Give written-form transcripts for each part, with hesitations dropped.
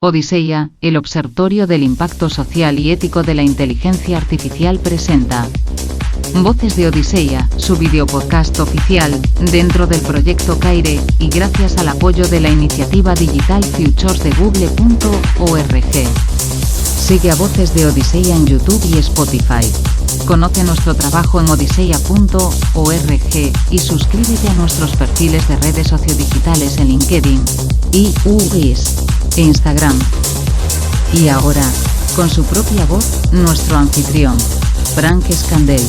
Odiseya, el Observatorio del Impacto Social y Ético de la Inteligencia Artificial presenta Voces de Odiseya, su videopodcast oficial, dentro del proyecto CAIRE, y gracias al apoyo de la iniciativa Digital Futures de Google.org. Sigue a Voces de Odiseya en YouTube y Spotify. Conoce nuestro trabajo en odiseya.org y suscríbete a nuestros perfiles de redes sociodigitales en LinkedIn, iUIS e Instagram. Y ahora, con su propia voz, nuestro anfitrión, Frank Scandell.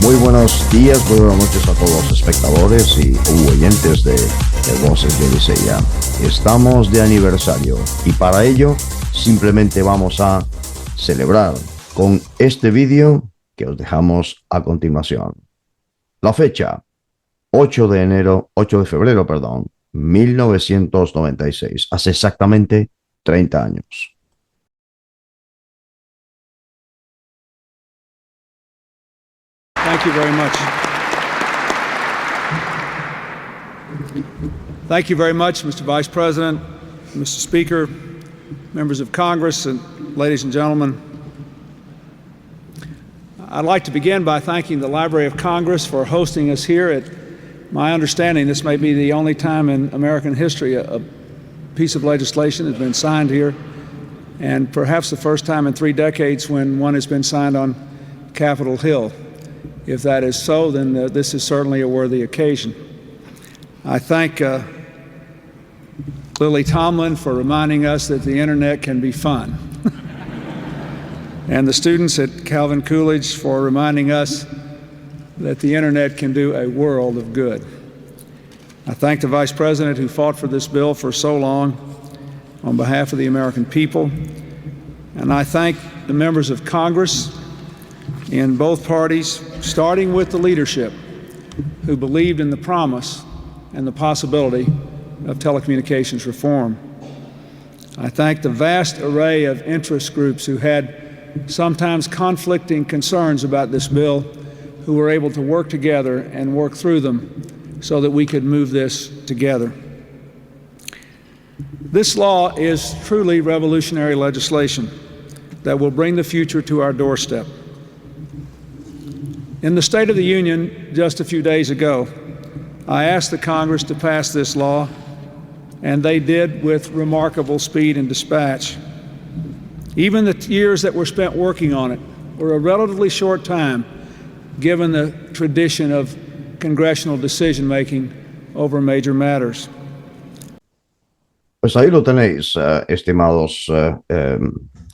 Muy buenos días, buenas noches a todos los espectadores y oyentes de Voces de Odiseya. Estamos de aniversario y para ello simplemente vamos a celebrar con este vídeo que os dejamos a continuación. La fecha, 8 de febrero, 1996, hace exactamente 30 años. Thank you very much. Thank you very much, Mr. Vice President, Mr. Speaker, members of Congress, and ladies and gentlemen. I'd like to begin by thanking the Library of Congress for hosting us here. At my understanding, this may be the only time in American history a piece of legislation has been signed here, and perhaps the first time in 3 decades when one has been signed on Capitol Hill. If that is so, then this is certainly a worthy occasion. I thank Lily Tomlin for reminding us that the internet can be fun. And the students at Calvin Coolidge for reminding us that the internet can do a world of good. I thank the Vice President who fought for this bill for so long on behalf of the American people. And I thank the members of Congress in both parties, starting with the leadership who believed in the promise and the possibility of telecommunications reform. I thank the vast array of interest groups who had sometimes conflicting concerns about this bill, who were able to work together and work through them so that we could move this together. This law is truly revolutionary legislation that will bring the future to our doorstep. In the State of the Union just a few days ago, I asked the Congress to pass this law, and they did with remarkable speed and dispatch. Even the years that were spent working on it were a relatively short time, given the tradition of congressional decision-making over major matters. Pues ahí lo tenéis, estimados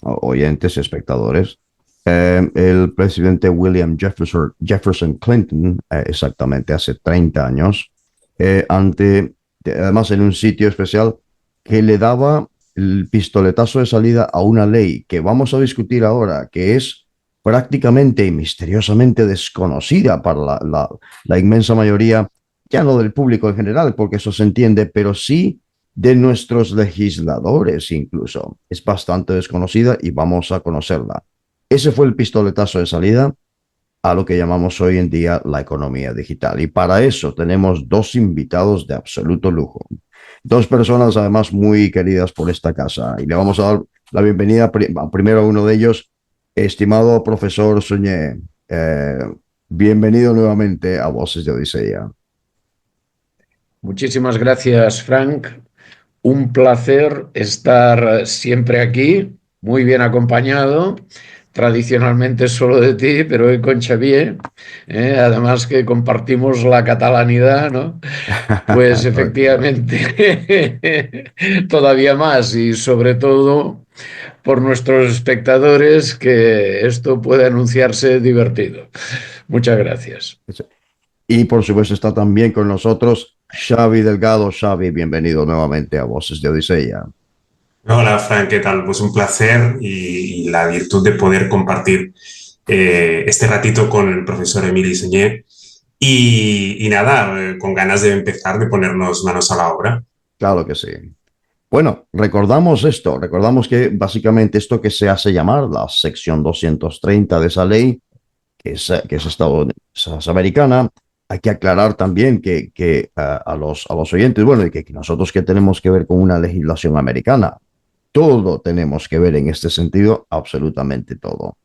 oyentes, espectadores. El presidente William Jefferson Clinton, exactamente hace 30 años, además en un sitio especial que le daba el pistoletazo de salida a una ley que vamos a discutir ahora, que es prácticamente y misteriosamente desconocida para la inmensa mayoría, ya no del público en general, porque eso se entiende, pero sí de nuestros legisladores incluso. Es bastante desconocida y vamos a conocerla. Ese fue el pistoletazo de salida a lo que llamamos hoy en día la economía digital. Y para eso tenemos 2 invitados de absoluto lujo. 2 personas además muy queridas por esta casa. Y le vamos a dar la bienvenida primero a uno de ellos, estimado profesor Suñé. Bienvenido nuevamente a Voces de Odiseya. Muchísimas gracias, Frank. Un placer estar siempre aquí, muy bien acompañado. Tradicionalmente solo de ti, pero hoy con Xavier, además que compartimos la catalanidad, ¿no? Pues efectivamente todavía más, y sobre todo por nuestros espectadores, que esto puede anunciarse divertido. Muchas gracias. Y por supuesto está también con nosotros Xavi Delgado. Xavi, bienvenido nuevamente a Voces de Odiseya. Hola, Frank, ¿qué tal? Pues un placer y la virtud de poder compartir este ratito con el profesor Emili Suñé y nada, con ganas de empezar, de ponernos manos a la obra. Claro que sí. Bueno, recordamos que básicamente esto que se hace llamar la sección 230 de esa ley, es americana, hay que aclarar también que a los oyentes, bueno, y que nosotros que tenemos que ver con una legislación americana, todo tenemos que ver en este sentido, absolutamente todo.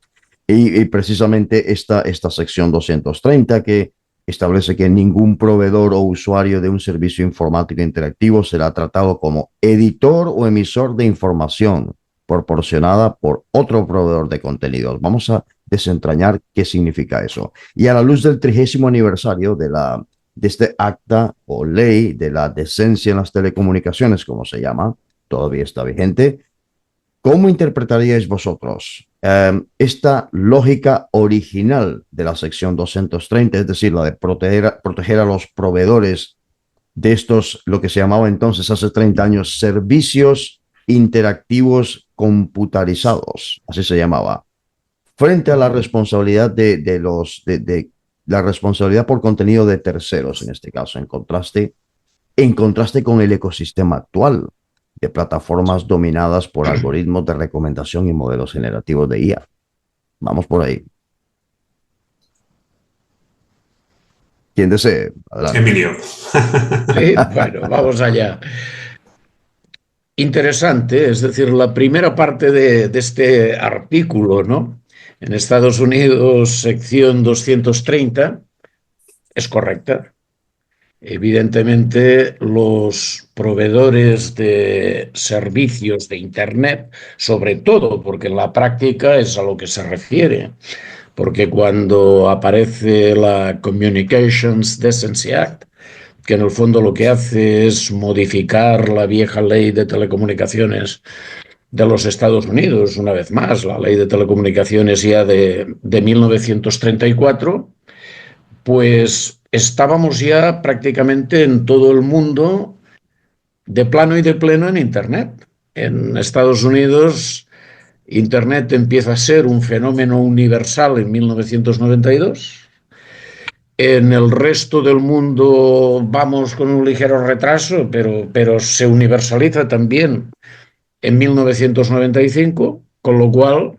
Y precisamente esta sección 230 que establece que ningún proveedor o usuario de un servicio informático interactivo será tratado como editor o emisor de información proporcionada por otro proveedor de contenidos. Vamos a desentrañar qué significa eso. Y a la luz del 30º aniversario de este acta o ley de la decencia en las telecomunicaciones, como se llama, todavía está vigente. ¿Cómo interpretaríais vosotros esta lógica original de la sección 230, es decir, la de proteger a los proveedores de estos, lo que se llamaba entonces hace 30 años, servicios interactivos computarizados, así se llamaba, frente a la responsabilidad de la responsabilidad por contenido de terceros, en este caso, en contraste con el ecosistema actual de plataformas dominadas por algoritmos de recomendación y modelos generativos de IA? Vamos por ahí. ¿Quién desee? Adelante. Emilio. Sí, bueno, vamos allá. Interesante, es decir, la primera parte de este artículo, ¿no? En Estados Unidos, sección 230, es correcta. Evidentemente, los proveedores de servicios de Internet, sobre todo, porque en la práctica es a lo que se refiere, porque cuando aparece la Communications Decency Act, que en el fondo lo que hace es modificar la vieja ley de telecomunicaciones de los Estados Unidos, una vez más, la ley de telecomunicaciones ya de 1934, pues estábamos ya prácticamente en todo el mundo de plano y de pleno en Internet. En Estados Unidos, Internet empieza a ser un fenómeno universal en 1992. En el resto del mundo vamos con un ligero retraso, pero se universaliza también en 1995, con lo cual,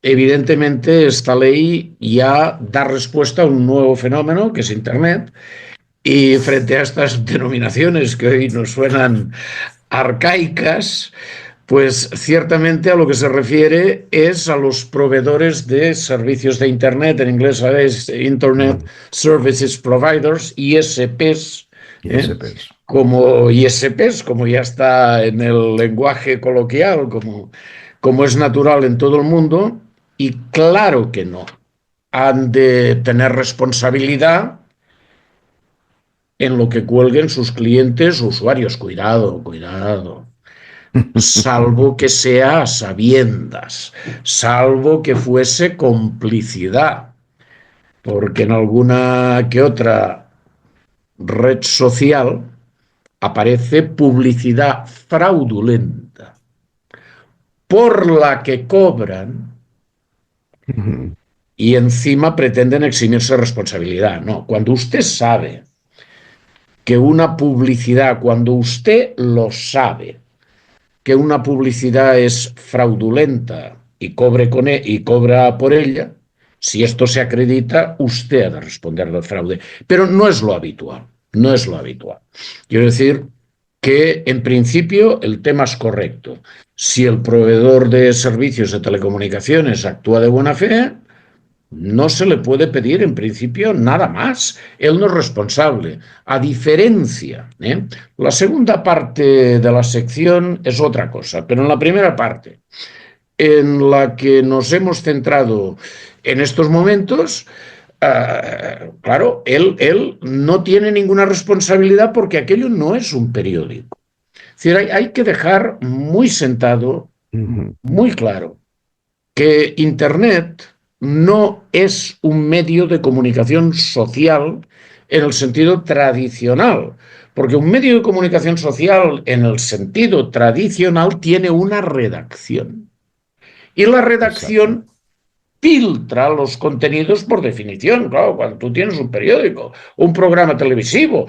evidentemente, esta ley ya da respuesta a un nuevo fenómeno, que es Internet, y frente a estas denominaciones que hoy nos suenan arcaicas, pues ciertamente a lo que se refiere es a los proveedores de servicios de Internet, en inglés sabéis, Internet Services Providers, ISPs, ISPs. como ISPs, como ya está en el lenguaje coloquial, como es natural en todo el mundo, y claro que no, han de tener responsabilidad en lo que cuelguen sus clientes o usuarios. Cuidado, cuidado. Salvo que sea a sabiendas, salvo que fuese complicidad, porque en alguna que otra red social aparece publicidad fraudulenta por la que cobran y encima pretenden eximirse responsabilidad. No, cuando usted sabe que una publicidad, cuando usted lo sabe, que una publicidad es fraudulenta y cobra por ella, si esto se acredita, usted ha de responder del fraude. Pero no es lo habitual, no es lo habitual. Quiero decir que, en principio, el tema es correcto. Si el proveedor de servicios de telecomunicaciones actúa de buena fe, no se le puede pedir, en principio, nada más. Él no es responsable. A diferencia, la segunda parte de la sección es otra cosa, pero en la primera parte, en la que nos hemos centrado en estos momentos, claro, él no tiene ninguna responsabilidad porque aquello no es un periódico. Es decir, hay que dejar muy sentado, muy claro, que Internet no es un medio de comunicación social en el sentido tradicional, porque un medio de comunicación social en el sentido tradicional tiene una redacción. Y la redacción filtra los contenidos por definición. Claro, cuando tú tienes un periódico, un programa televisivo,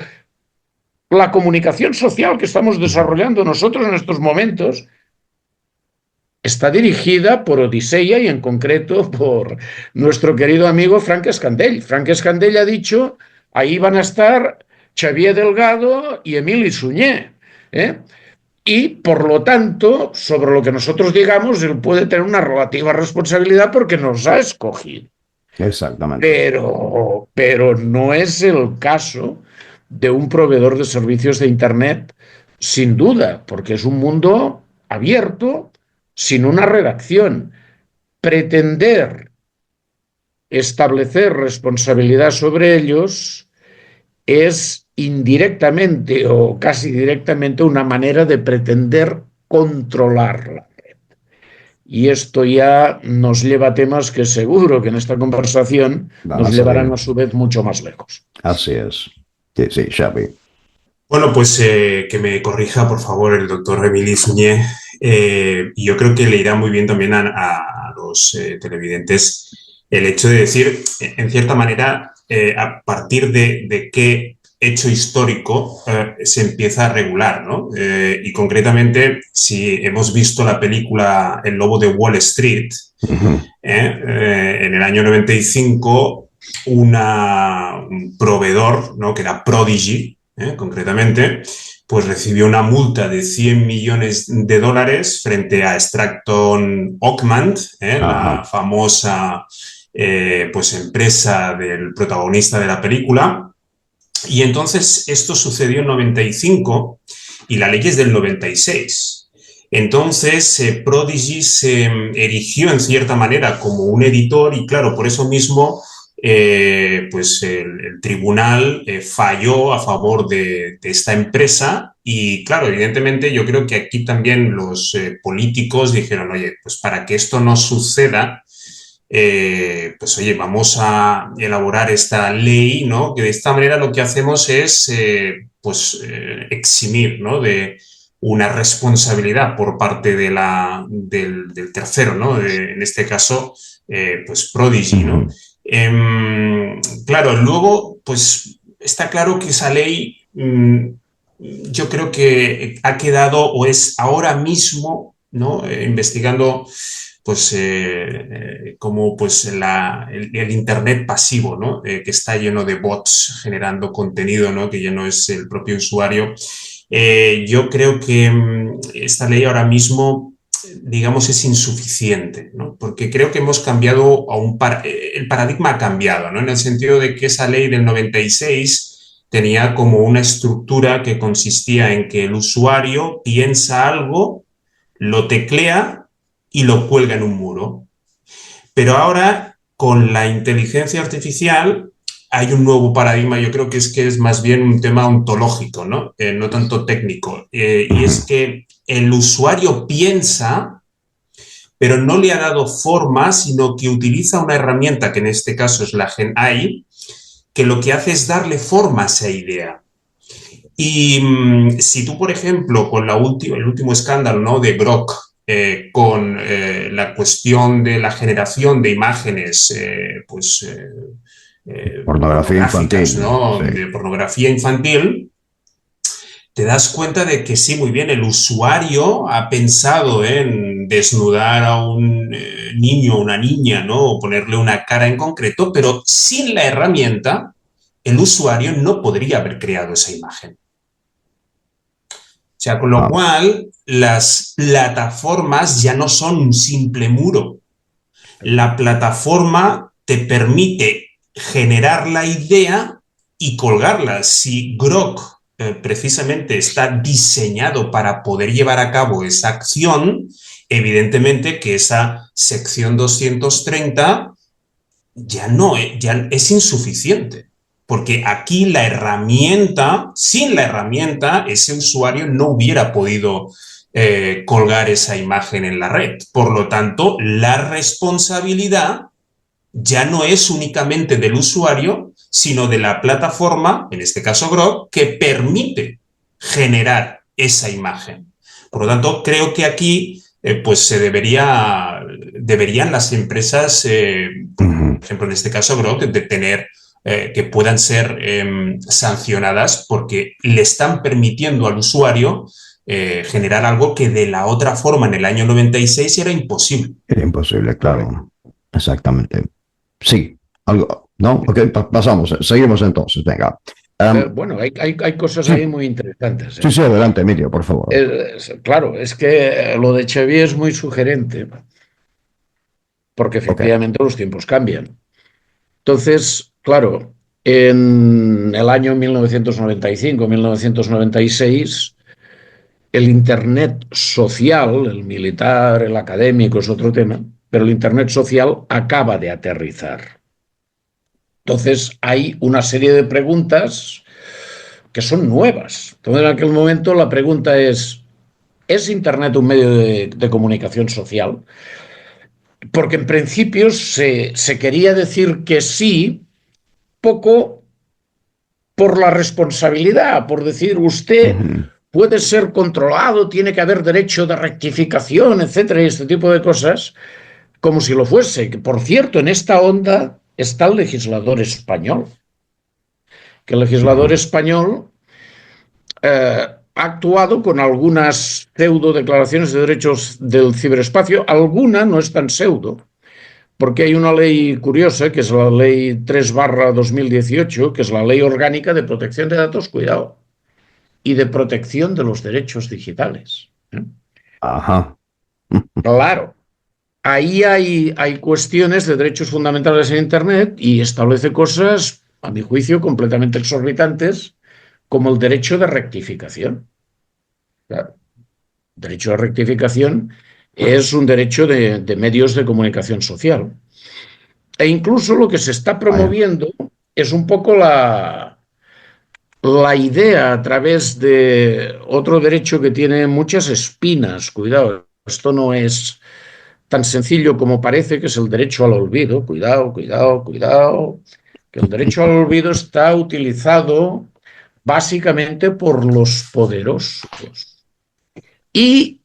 la comunicación social que estamos desarrollando nosotros en estos momentos está dirigida por Odisea y en concreto por nuestro querido amigo Frank Escandell. Frank Escandell ha dicho, ahí van a estar Xavier Delgado y Emili Suñé, ¿eh? Y, por lo tanto, sobre lo que nosotros digamos, él puede tener una relativa responsabilidad porque nos ha escogido. Exactamente. Pero no es el caso de un proveedor de servicios de Internet, sin duda, porque es un mundo abierto, sin una redacción. Pretender establecer responsabilidad sobre ellos es indirectamente o casi directamente una manera de pretender controlarla. Y esto ya nos lleva a temas que seguro que en esta conversación nos llevarán a su vez mucho más lejos. Así es. Sí, sí, Xavi. Bueno, pues que me corrija, por favor, el doctor Emili Suñé. Y yo creo que le irá muy bien también a los televidentes el hecho de decir, en cierta manera, a partir de qué hecho histórico se empieza a regular, ¿no? Y concretamente, si hemos visto la película El Lobo de Wall Street, en el año 95, un proveedor, ¿no?, que era Prodigy, concretamente, pues recibió una multa de $100 millones frente a Stratton Oakmont, la famosa pues empresa del protagonista de la película. Y entonces esto sucedió en 95 y la ley es del 96. Entonces Prodigy se erigió en cierta manera como un editor y claro, por eso mismo pues el tribunal falló a favor de esta empresa y claro, evidentemente yo creo que aquí también los políticos dijeron, oye, pues para que esto no suceda, pues oye, vamos a elaborar esta ley, ¿no? Que de esta manera lo que hacemos es eximir, ¿no?, de una responsabilidad por parte de del tercero, ¿no? En este caso, pues Prodigy, ¿no? Claro, luego, pues está claro que esa ley yo creo que ha quedado o es ahora mismo, ¿no? Investigando pues como pues el Internet pasivo, ¿no? Que está lleno de bots generando contenido, ¿no?, que ya no es el propio usuario. Yo creo que esta ley ahora mismo, digamos, es insuficiente, ¿no? Porque creo que hemos cambiado el paradigma ha cambiado, ¿no? En el sentido de que esa ley del 96 tenía como una estructura que consistía en que el usuario piensa algo, lo teclea y lo cuelga en un muro. Pero ahora, con la inteligencia artificial, hay un nuevo paradigma, yo creo que es más bien un tema ontológico, ¿no? No tanto técnico. Y es que el usuario piensa, pero no le ha dado forma, sino que utiliza una herramienta, que en este caso es la GenAI, que lo que hace es darle forma a esa idea. Y si tú, por ejemplo, con el último escándalo, ¿no?, de Grok, con la cuestión de la generación de imágenes, pornografía infantil, ¿no?, sí, de pornografía infantil, te das cuenta de que sí, muy bien, el usuario ha pensado en desnudar a un niño o una niña, ¿no?, o ponerle una cara en concreto, pero sin la herramienta, el usuario no podría haber creado esa imagen. O sea, con lo cual, las plataformas ya no son un simple muro. La plataforma te permite generar la idea y colgarla. Si Grok precisamente está diseñado para poder llevar a cabo esa acción, evidentemente que esa sección 230 ya es insuficiente. Porque aquí sin la herramienta, ese usuario no hubiera podido colgar esa imagen en la red. Por lo tanto, la responsabilidad ya no es únicamente del usuario, sino de la plataforma, en este caso Grok, que permite generar esa imagen. Por lo tanto, creo que aquí pues deberían las empresas, por ejemplo, en este caso Grok, de tener que puedan ser sancionadas porque le están permitiendo al usuario generar algo que de la otra forma en el año 96 era imposible. Era imposible, claro. Exactamente. Sí, algo. ¿No? Ok, pasamos, seguimos entonces, venga. Bueno, hay cosas sí. ahí muy interesantes. Sí, sí, adelante, Emilio, por favor. Claro, es que lo de Xavier es muy sugerente, porque efectivamente los tiempos cambian. Entonces, claro, en el año 1995-1996, el Internet social, el militar, el académico es otro tema, pero el Internet social acaba de aterrizar. Entonces, hay una serie de preguntas que son nuevas. Entonces, en aquel momento la pregunta ¿es Internet un medio de comunicación social? Porque en principio se quería decir que sí, poco por la responsabilidad, por decir usted puede ser controlado, tiene que haber derecho de rectificación, etcétera, y este tipo de cosas, como si lo fuese. Que, por cierto, en esta onda está el legislador español, que el legislador español ha actuado con algunas pseudo declaraciones de derechos del ciberespacio. Alguna no es tan pseudo, porque hay una ley curiosa, que es la ley 3/2018, que es la ley orgánica de protección de datos, cuidado, y de protección de los derechos digitales. Ajá. Claro, ahí hay cuestiones de derechos fundamentales en Internet y establece cosas, a mi juicio, completamente exorbitantes, como el derecho de rectificación. Claro, derecho de rectificación es un derecho de medios de comunicación social. E incluso lo que se está promoviendo es un poco la idea a través de otro derecho que tiene muchas espinas. Cuidado, esto no es tan sencillo como parece, que es el derecho al olvido. Cuidado, cuidado, cuidado, que el derecho al olvido está utilizado básicamente por los poderosos y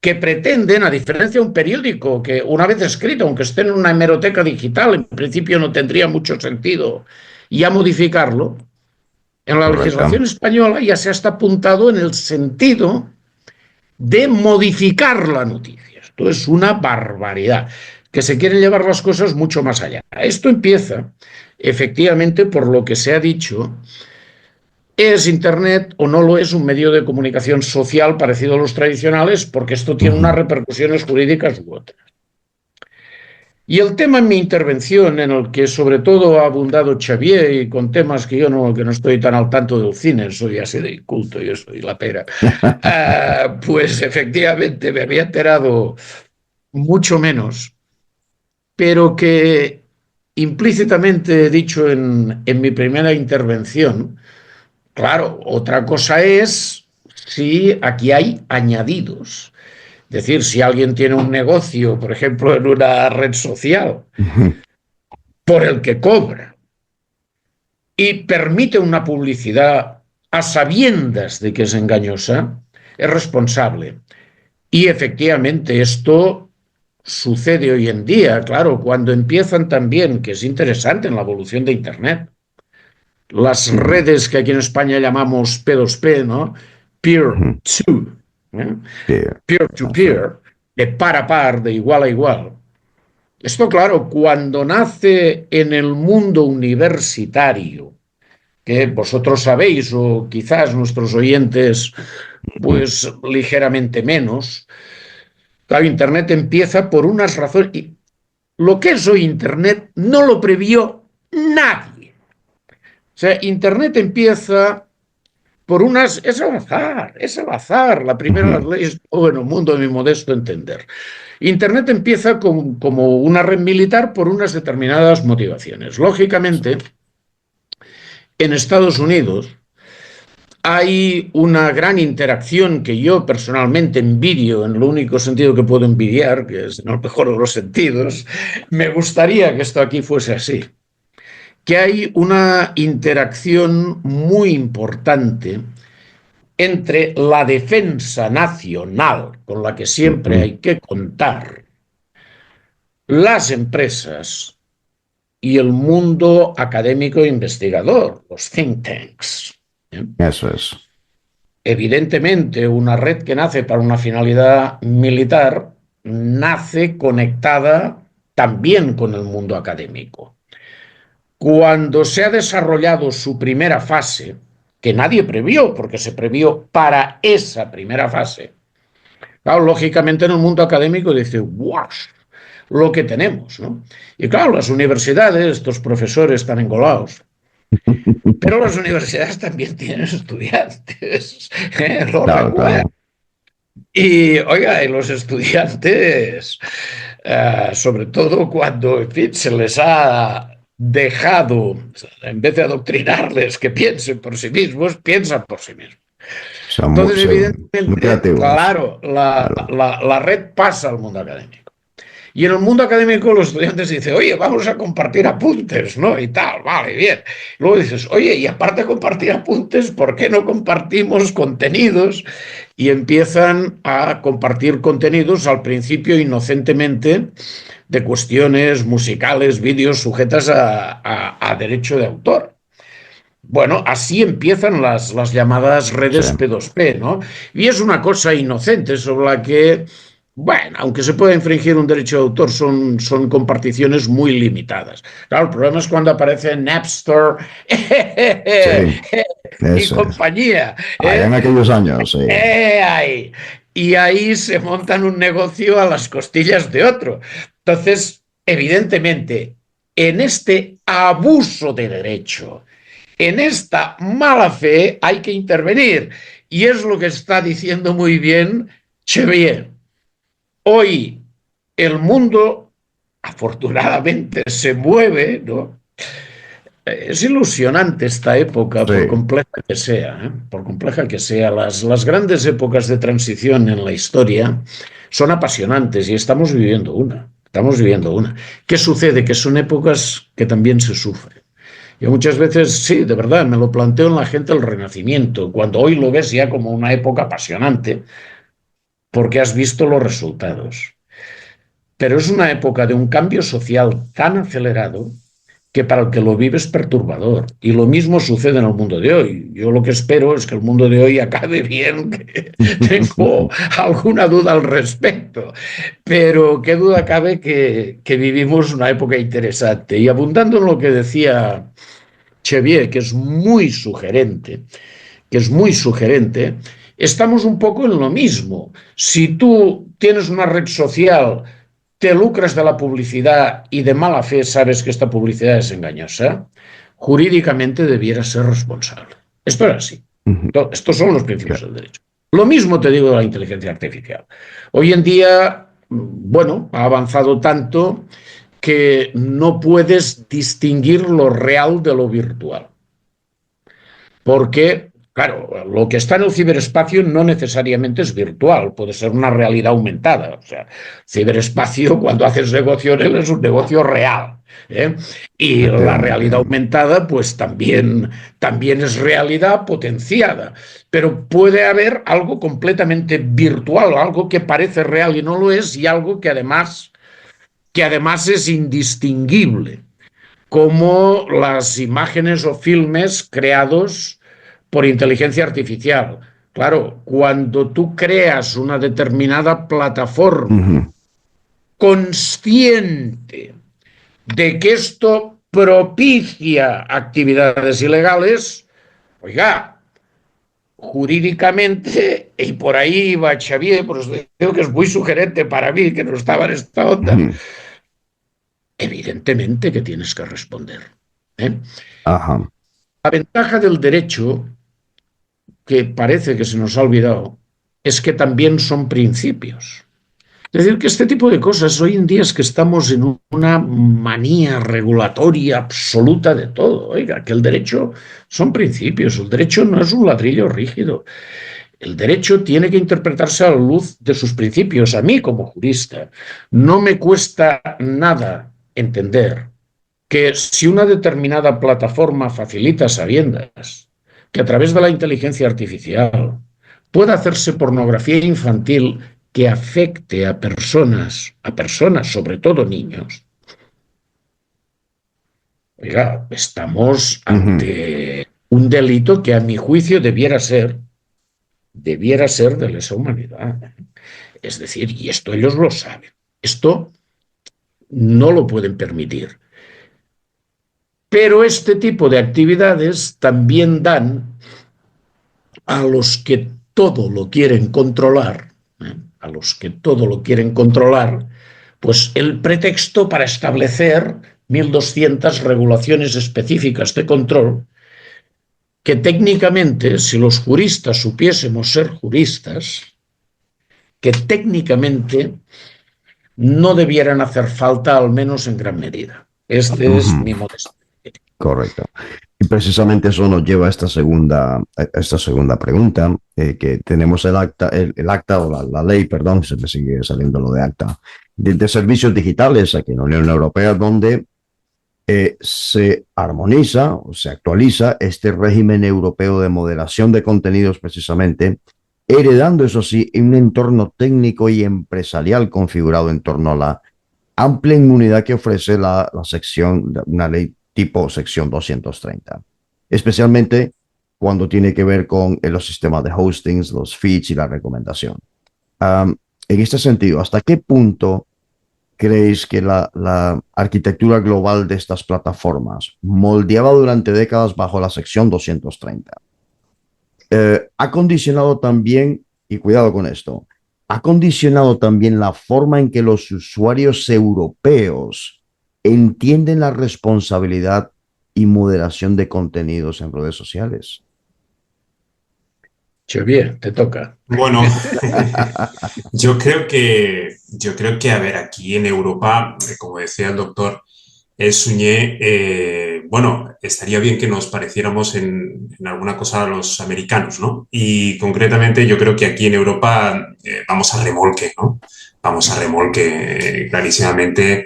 que pretenden, a diferencia de un periódico que una vez escrito, aunque esté en una hemeroteca digital, en principio no tendría mucho sentido ya modificarlo, en la legislación española ya se ha hasta apuntado en el sentido de modificar la noticia. Esto es una barbaridad, que se quieren llevar las cosas mucho más allá. Esto empieza, efectivamente, por lo que se ha dicho, ¿es Internet o no lo es un medio de comunicación social parecido a los tradicionales? Porque esto tiene unas repercusiones jurídicas u otras. Y el tema en mi intervención, en el que sobre todo ha abundado Xavier, y con temas que no estoy tan al tanto del cine, soy así de inculto, yo soy la pera, pues efectivamente me había enterado mucho menos, pero que implícitamente he dicho en mi primera intervención. Claro, otra cosa es si aquí hay añadidos. Es decir, si alguien tiene un negocio, por ejemplo, en una red social, por el que cobra y permite una publicidad a sabiendas de que es engañosa, es responsable. Y efectivamente esto sucede hoy en día, claro, cuando empiezan también, que es interesante en la evolución de Internet, las redes que aquí en España llamamos P2P, ¿no? Peer-to, peer-to-peer, de par a par, de igual a igual. Esto, claro, cuando nace en el mundo universitario, que vosotros sabéis, o quizás nuestros oyentes, pues ligeramente menos, claro, Internet empieza por unas razones. Y lo que es hoy Internet no lo previó nadie. O sea, Internet empieza por unas... Es al azar. La primera de las leyes en el mundo, de mi modesto entender. Internet empieza como una red militar por unas determinadas motivaciones. Lógicamente, en Estados Unidos hay una gran interacción que yo personalmente envidio, en lo único sentido que puedo envidiar, que es en el mejor de los sentidos. Me gustaría que esto aquí fuese así. Que hay una interacción muy importante entre la defensa nacional, con la que siempre hay que contar, las empresas y el mundo académico e investigador, los think tanks. Eso es. Evidentemente, una red que nace para una finalidad militar nace conectada también con el mundo académico. Cuando se ha desarrollado su primera fase, que nadie previó, porque se previó para esa primera fase, claro, lógicamente en el mundo académico dice, ¡guau! Lo que tenemos, ¿no? Y claro, las universidades, estos profesores están engolados, pero las universidades también tienen estudiantes, lo Claro, recuerdan. claro. Y, oiga, y los estudiantes, sobre todo cuando, en fin, se les ha dejado, en vez de adoctrinarles que piensen por sí mismos, piensan por sí mismos. Son Entonces, muy evidentemente, creativos. claro, Claro. la red pasa al mundo académico. Y en el mundo académico los estudiantes dicen, oye, vamos a compartir apuntes, ¿no? Y tal, vale, bien. Luego dices, oye, y aparte de compartir apuntes, ¿por qué no compartimos contenidos? Y empiezan a compartir contenidos al principio inocentemente de cuestiones musicales, vídeos sujetas a derecho de autor. Bueno, así empiezan las llamadas redes Sí. P2P, ¿no? Y es una cosa inocente sobre la que, bueno, aunque se pueda infringir un derecho de autor, son comparticiones muy limitadas. Claro, el problema es cuando aparece Napster Sí, y eso es. compañía. Allá en aquellos años, sí. Ahí. Y ahí se montan un negocio a las costillas de otro. Entonces, evidentemente, en este abuso de derecho, en esta mala fe hay que intervenir. Y es lo que está diciendo muy bien Chevier. Hoy el mundo, afortunadamente, se mueve, ¿no? Es ilusionante esta época, Sí. por compleja que sea, ¿eh? Por compleja que sea. Las grandes épocas de transición en la historia son apasionantes y estamos viviendo una. Estamos viviendo una. ¿Qué sucede? Que son épocas que también se sufren. Yo muchas veces, sí, de verdad, me lo planteo en la gente del Renacimiento, cuando hoy lo ves ya como una época apasionante, porque has visto los resultados. Pero es una época de un cambio social tan acelerado que para el que lo vive es perturbador. Y lo mismo sucede en el mundo de hoy. Yo lo que espero es que el mundo de hoy acabe bien, que tengo alguna duda al respecto. Pero qué duda cabe que vivimos una época interesante. Y abundando en lo que decía Chevier, que es muy sugerente, estamos un poco en lo mismo. Si tú tienes una red social, te lucras de la publicidad y de mala fe sabes que esta publicidad es engañosa, jurídicamente debieras ser responsable. Esto es así. Estos son los principios del derecho. Lo mismo te digo de la inteligencia artificial. Hoy en día, bueno, ha avanzado tanto que no puedes distinguir lo real de lo virtual. Porque, claro, lo que está en el ciberespacio no necesariamente es virtual, puede ser una realidad aumentada. O sea, ciberespacio, cuando haces negocio en él, es un negocio real. Y la realidad aumentada, pues también es realidad potenciada. Pero puede haber algo completamente virtual, algo que parece real y no lo es, y algo que además es indistinguible, como las imágenes o filmes creados por inteligencia artificial. Claro, cuando tú creas una determinada plataforma consciente de que esto propicia actividades ilegales, oiga, jurídicamente, y por ahí va Xavier, por eso digo que es muy sugerente para mí, que no estaba en esta onda, evidentemente que tienes que responder. Ajá. La ventaja del derecho, que parece que se nos ha olvidado, es que también son principios. Es decir, que este tipo de cosas, hoy en día es que estamos en una manía regulatoria absoluta de todo. Oiga, que el derecho son principios, el derecho no es un ladrillo rígido. El derecho tiene que interpretarse a la luz de sus principios. A mí, como jurista, no me cuesta nada entender que si una determinada plataforma facilita a sabiendas que a través de la inteligencia artificial pueda hacerse pornografía infantil que afecte a personas, sobre todo niños, Oiga, estamos ante un delito que a mi juicio debiera ser de lesa humanidad. Es decir, y esto ellos lo saben, esto no lo pueden permitir. Pero este tipo de actividades también dan a los que todo lo quieren controlar, a los que todo lo quieren controlar, pues el pretexto para establecer 1.200 regulaciones específicas de control que técnicamente, si los juristas supiésemos ser juristas, que técnicamente no debieran hacer falta, al menos en gran medida. Este es mi modesto. Correcto. Y precisamente eso nos lleva a esta segunda pregunta, que tenemos el acta o la ley, perdón, se me sigue saliendo lo de acta, de servicios digitales aquí en la Unión Europea, donde se armoniza o se actualiza este régimen europeo de moderación de contenidos precisamente, heredando, eso sí, un entorno técnico y empresarial configurado en torno a la amplia inmunidad que ofrece la sección, una ley tipo sección 230, especialmente cuando tiene que ver con los sistemas de hostings, los feeds y la recomendación. En este sentido, ¿hasta qué punto creéis que la arquitectura global de estas plataformas, moldeada durante décadas bajo la sección 230, ha condicionado también, y cuidado con esto, ha condicionado también la forma en que los usuarios europeos entienden la responsabilidad y moderación de contenidos en redes sociales? Xavier, te toca. Bueno, yo creo que, a ver, aquí en Europa, como decía el doctor Suñé, bueno, estaría bien que nos pareciéramos en alguna cosa a los americanos, ¿no? Y concretamente yo creo que aquí en Europa vamos a remolque, ¿no? Vamos a remolque, clarísimamente.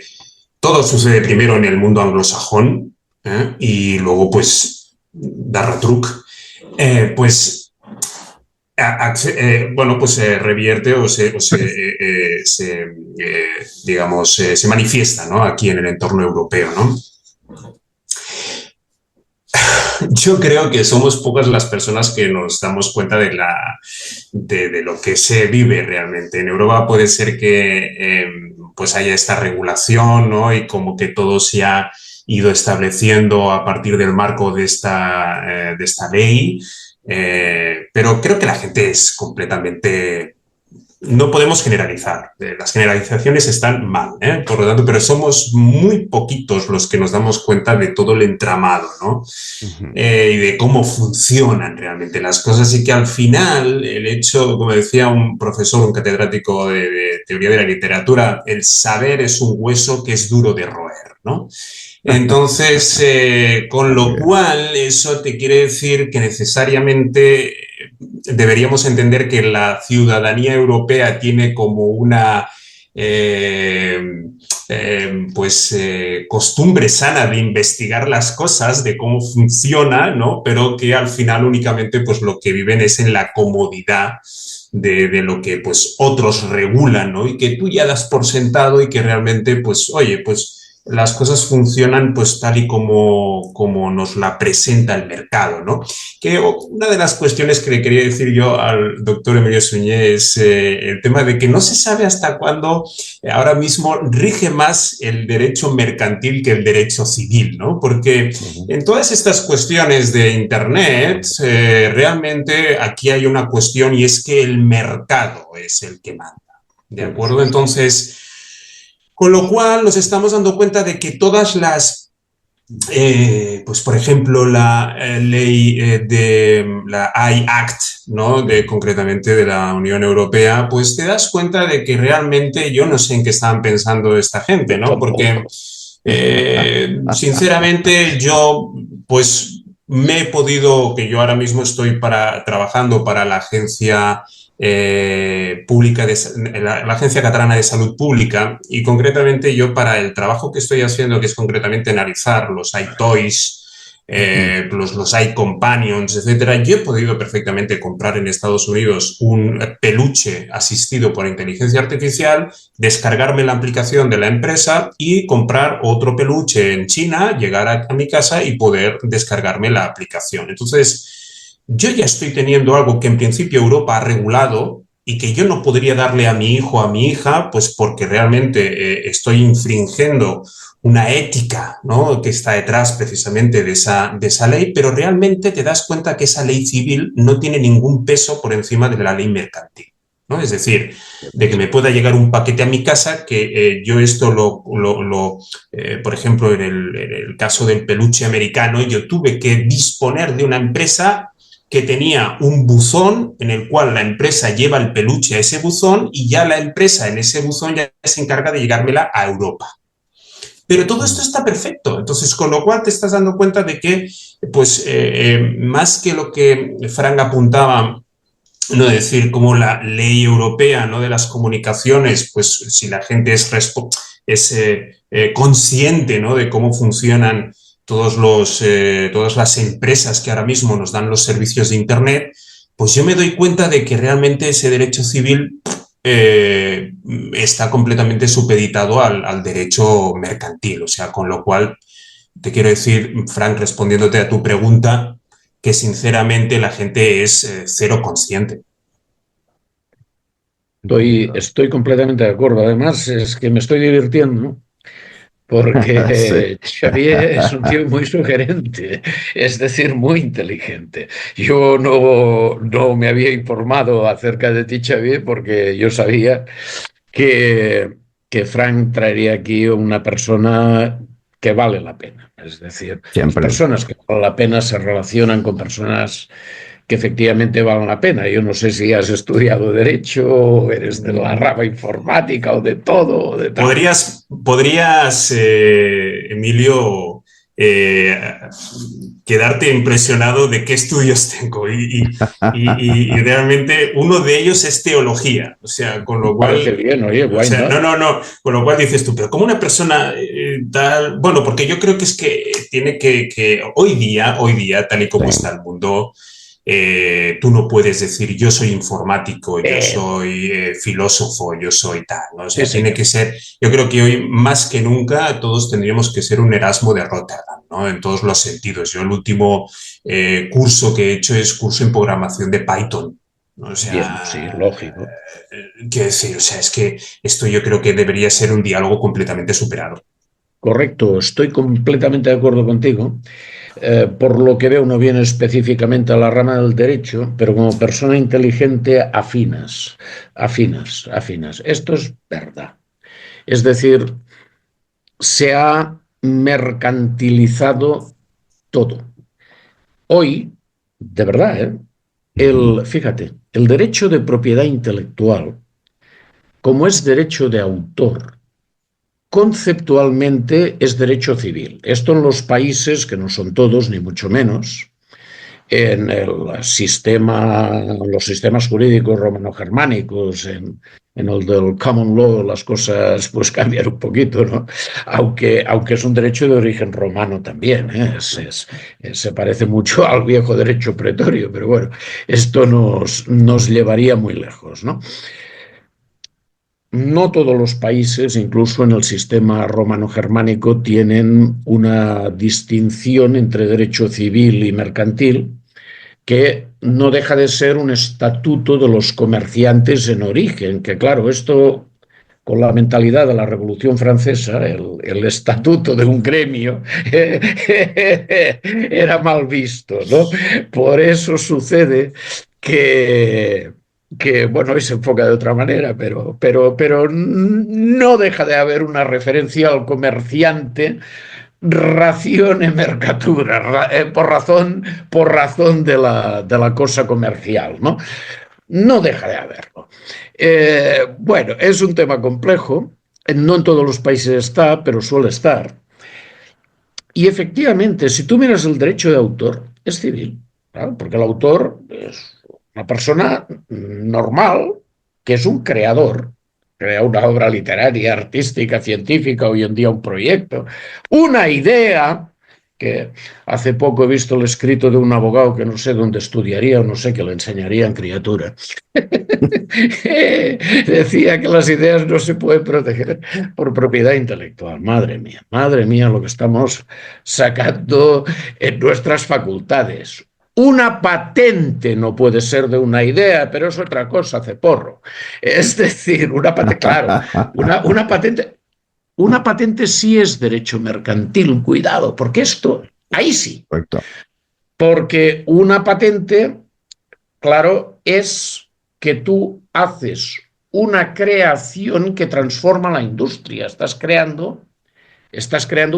Todo sucede primero en el mundo anglosajón, y luego, pues, dar retruc, pues, bueno, pues se revierte o digamos, se manifiesta, ¿no? Aquí en el entorno europeo, ¿no? Yo creo que somos pocas las personas que nos damos cuenta de lo que se vive realmente. En Europa puede ser que pues haya esta regulación, ¿no? Y como que todo se ha ido estableciendo a partir del marco de esta ley, pero creo que la gente es completamente... No podemos generalizar, las generalizaciones están mal, por lo tanto, pero somos muy poquitos los que nos damos cuenta de todo el entramado, ¿no? Y de cómo funcionan realmente las cosas, y que al final el hecho, como decía un profesor, un catedrático de teoría de la literatura, el saber es un hueso que es duro de roer, ¿no? Entonces, con lo cual, eso te quiere decir que necesariamente deberíamos entender que la ciudadanía europea tiene como una costumbre sana de investigar las cosas, de cómo funciona, ¿no? Pero que al final únicamente pues lo que viven es en la comodidad de lo que pues otros regulan, ¿no? Y que tú ya das por sentado y que realmente pues, oye, pues las cosas funcionan pues tal y como nos la presenta el mercado, ¿no? Que una de las cuestiones que le quería decir yo al doctor Emilio Suñé es el tema de que no se sabe hasta cuándo ahora mismo rige más el derecho mercantil que el derecho civil, ¿no? Porque en todas estas cuestiones de Internet, realmente aquí hay una cuestión, y es que el mercado es el que manda, ¿de acuerdo? Entonces... Con lo cual nos estamos dando cuenta de que todas las, pues por ejemplo, la ley de la I-Act, ¿no? Concretamente de la Unión Europea, pues te das cuenta de que realmente yo no sé en qué estaban pensando esta gente, ¿no? Porque sinceramente yo pues me he podido, que yo ahora mismo estoy trabajando para la agencia pública, la Agencia Catalana de Salud Pública, y concretamente yo para el trabajo que estoy haciendo, que es concretamente analizar los iToys, los iCompanions, etcétera. Yo he podido perfectamente comprar en Estados Unidos un peluche asistido por inteligencia artificial, descargarme la aplicación de la empresa y comprar otro peluche en China, llegar a mi casa y poder descargarme la aplicación. Entonces, yo ya estoy teniendo algo que en principio Europa ha regulado y que yo no podría darle a mi hijo o a mi hija, pues porque realmente estoy infringiendo una ética, ¿no?, que está detrás precisamente de esa ley, pero realmente te das cuenta que esa ley civil no tiene ningún peso por encima de la ley mercantil, ¿no? Es decir, de que me pueda llegar un paquete a mi casa, que yo esto por ejemplo, en el caso del peluche americano, yo tuve que disponer de una empresa que tenía un buzón en el cual la empresa lleva el peluche a ese buzón y ya la empresa en ese buzón ya se encarga de llegármela a Europa. Pero todo esto está perfecto. Entonces, con lo cual te estás dando cuenta de que, pues, más que lo que Frank apuntaba, no decir como la ley europea, ¿no?, de las comunicaciones, pues si la gente es consciente, ¿no?, de cómo funcionan todas las empresas que ahora mismo nos dan los servicios de Internet, pues yo me doy cuenta de que realmente ese derecho civil está completamente supeditado al derecho mercantil. O sea, con lo cual te quiero decir, Frank, respondiéndote a tu pregunta, que sinceramente la gente es cero consciente. Estoy completamente de acuerdo. Además, es que me estoy divirtiendo, ¿no? Porque Xavier es un tío muy sugerente, es decir, muy inteligente. Yo no me había informado acerca de ti, Xavier, porque yo sabía que, que Frank traería aquí una persona que vale la pena. Es decir, las Siempre. personas que valen la pena se relacionan con personas que efectivamente valen la pena. Yo no sé si has estudiado Derecho, o eres de la rama informática, o de todo, o de tal. Podrías Emilio, quedarte impresionado de qué estudios tengo y realmente uno de ellos es teología, o sea, con lo cual... Parece bien, oye, O why sea, not? no, con lo cual dices tú, pero como una persona tal... Bueno, porque yo creo que es que tiene que hoy día, tal y como está el mundo, tú no puedes decir yo soy informático, yo soy filósofo, yo soy tal, ¿no? O sea, Sí, tiene señor. que ser, yo creo que hoy más que nunca todos tendríamos que ser un Erasmo de Rotterdam, ¿no?, en todos los sentidos. Yo el último curso que he hecho es curso en programación de Python. O Bien, sí, sea, lógico. quiero decir, o sea, es que esto yo creo que debería ser un diálogo completamente superado. Correcto, estoy completamente de acuerdo contigo. Por lo que veo, no viene específicamente a la rama del derecho, pero como persona inteligente afinas. Esto es verdad. Es decir, se ha mercantilizado todo. Hoy, de verdad, fíjate, el derecho de propiedad intelectual, como es derecho de autor, conceptualmente es derecho civil. Esto en los países, que no son todos, ni mucho menos, en los sistemas jurídicos romano-germánicos, en el del common law, las cosas pues cambian un poquito, ¿no? Aunque es un derecho de origen romano también, ¿eh? Se parece mucho al viejo derecho pretorio, pero bueno, esto nos llevaría muy lejos, ¿no? No todos los países, incluso en el sistema romano-germánico, tienen una distinción entre derecho civil y mercantil, que no deja de ser un estatuto de los comerciantes en origen, que claro, esto con la mentalidad de la Revolución Francesa, el estatuto de un gremio era mal visto, ¿no? Por eso sucede que, bueno, hoy se enfoca de otra manera, pero no deja de haber una referencia al comerciante racione mercatura, por razón de la cosa comercial, ¿no? No deja de haberlo. Bueno, es un tema complejo, no en todos los países está, pero suele estar. Y efectivamente, si tú miras el derecho de autor, es civil, ¿claro? Porque el autor es una persona normal, que es un creador, crea una obra literaria, artística, científica, hoy en día un proyecto, una idea que hace poco he visto el escrito de un abogado que no sé dónde estudiaría o no sé qué le enseñarían criatura. Decía que las ideas no se pueden proteger por propiedad intelectual. Madre mía lo que estamos sacando en nuestras facultades. Una patente no puede ser de una idea, pero es otra cosa, Ceporro. Es decir, una patente, claro, una patente. Una patente sí es derecho mercantil, cuidado, porque esto, ahí sí, Correcto. porque una patente, claro, es que tú haces una creación que transforma la industria, estás creando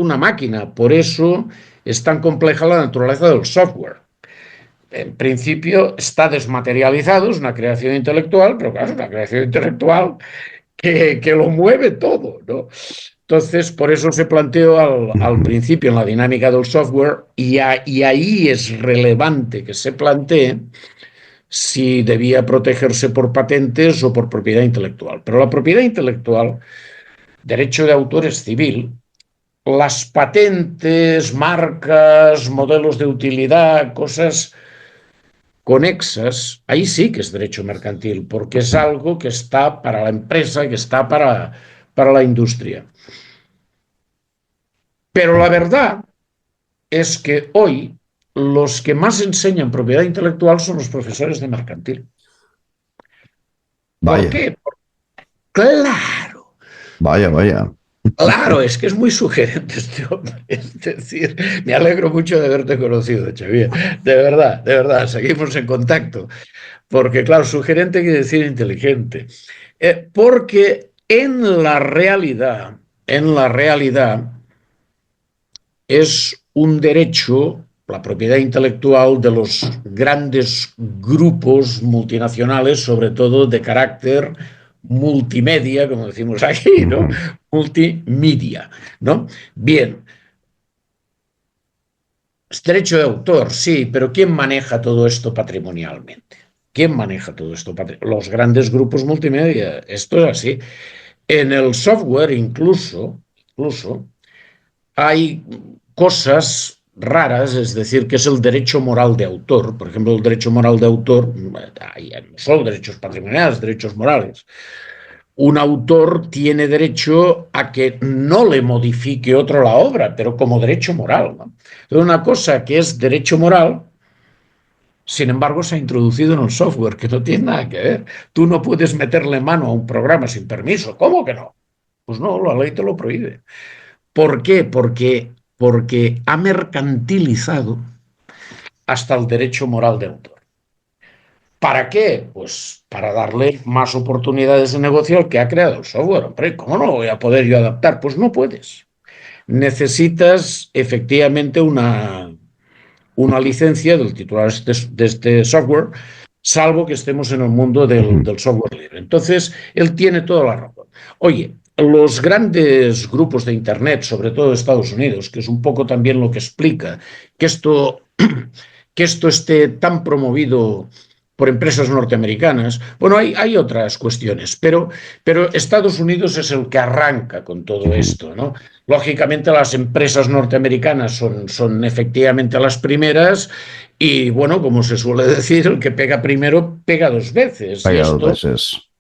una máquina, por eso es tan compleja la naturaleza del software. En principio está desmaterializado, es una creación intelectual, pero claro, es una creación intelectual que lo mueve todo, ¿no? Entonces, por eso se planteó al principio en la dinámica del software y ahí es relevante que se plantee si debía protegerse por patentes o por propiedad intelectual. Pero la propiedad intelectual, derecho de autor es civil, las patentes, marcas, modelos de utilidad, cosas conexas, ahí sí que es derecho mercantil, porque es algo que está para la empresa, que está para la industria. Pero la verdad es que hoy los que más enseñan propiedad intelectual son los profesores de mercantil. ¿Por Vaya, qué? Claro, vaya. claro, es que es muy sugerente este hombre. Es decir, me alegro mucho de haberte conocido, Xavier. De verdad, seguimos en contacto. Porque, claro, sugerente quiere decir inteligente. Porque en la realidad, es un derecho, la propiedad intelectual de los grandes grupos multinacionales, sobre todo de carácter multimedia, como decimos aquí, ¿no? Multimedia, ¿no? Bien, es derecho de autor, sí, pero ¿quién maneja todo esto patrimonialmente? ¿Quién maneja todo esto? Los grandes grupos multimedia. Esto es así. En el software incluso hay cosas raras, es decir, que es el derecho moral de autor. Por ejemplo, el derecho moral de autor, hay no solo derechos patrimoniales, derechos morales. Un autor tiene derecho a que no le modifique otro la obra, pero como derecho moral, ¿no? Entonces, una cosa que es derecho moral, sin embargo, se ha introducido en el software, que no tiene nada que ver. Tú no puedes meterle mano a un programa sin permiso. ¿Cómo que no? Pues no, la ley te lo prohíbe. ¿Por qué? Porque ha mercantilizado hasta el derecho moral de autor. ¿Para qué? Pues para darle más oportunidades de negocio al que ha creado el software. Hombre, ¿cómo no lo voy a poder yo adaptar? Pues no puedes. Necesitas efectivamente una licencia del titular de este software, salvo que estemos en el mundo del software libre. Entonces, él tiene toda la razón. Oye, los grandes grupos de Internet, sobre todo de Estados Unidos, que es un poco también lo que explica que esto esté tan promovido por empresas norteamericanas. Bueno, hay otras cuestiones, pero Estados Unidos es el que arranca con todo esto, ¿no? Lógicamente las empresas norteamericanas son efectivamente las primeras y, bueno, como se suele decir, el que pega primero pega dos veces. Y Vaya dos esto, veces.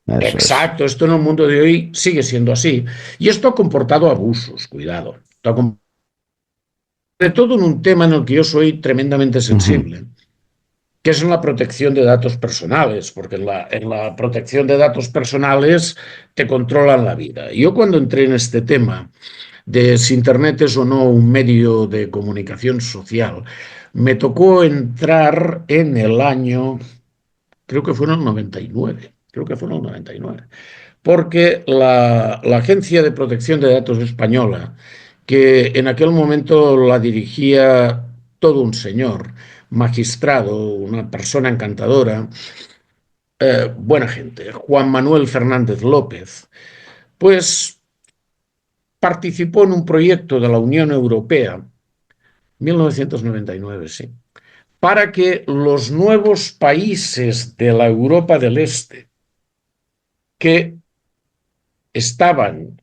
Eso es. exacto, esto en el mundo de hoy sigue siendo así. Y esto ha comportado abusos, cuidado. Sobre todo en un tema en el que yo soy tremendamente sensible, que es en la protección de datos personales, porque en la protección de datos personales te controlan la vida. Y yo cuando entré en este tema de si Internet es o no un medio de comunicación social, me tocó entrar en el año, creo que fue en el 99, porque la Agencia de Protección de Datos Española, que en aquel momento la dirigía todo un señor, magistrado, una persona encantadora, buena gente, Juan Manuel Fernández López, pues participó en un proyecto de la Unión Europea, 1999, sí, para que los nuevos países de la Europa del Este que estaban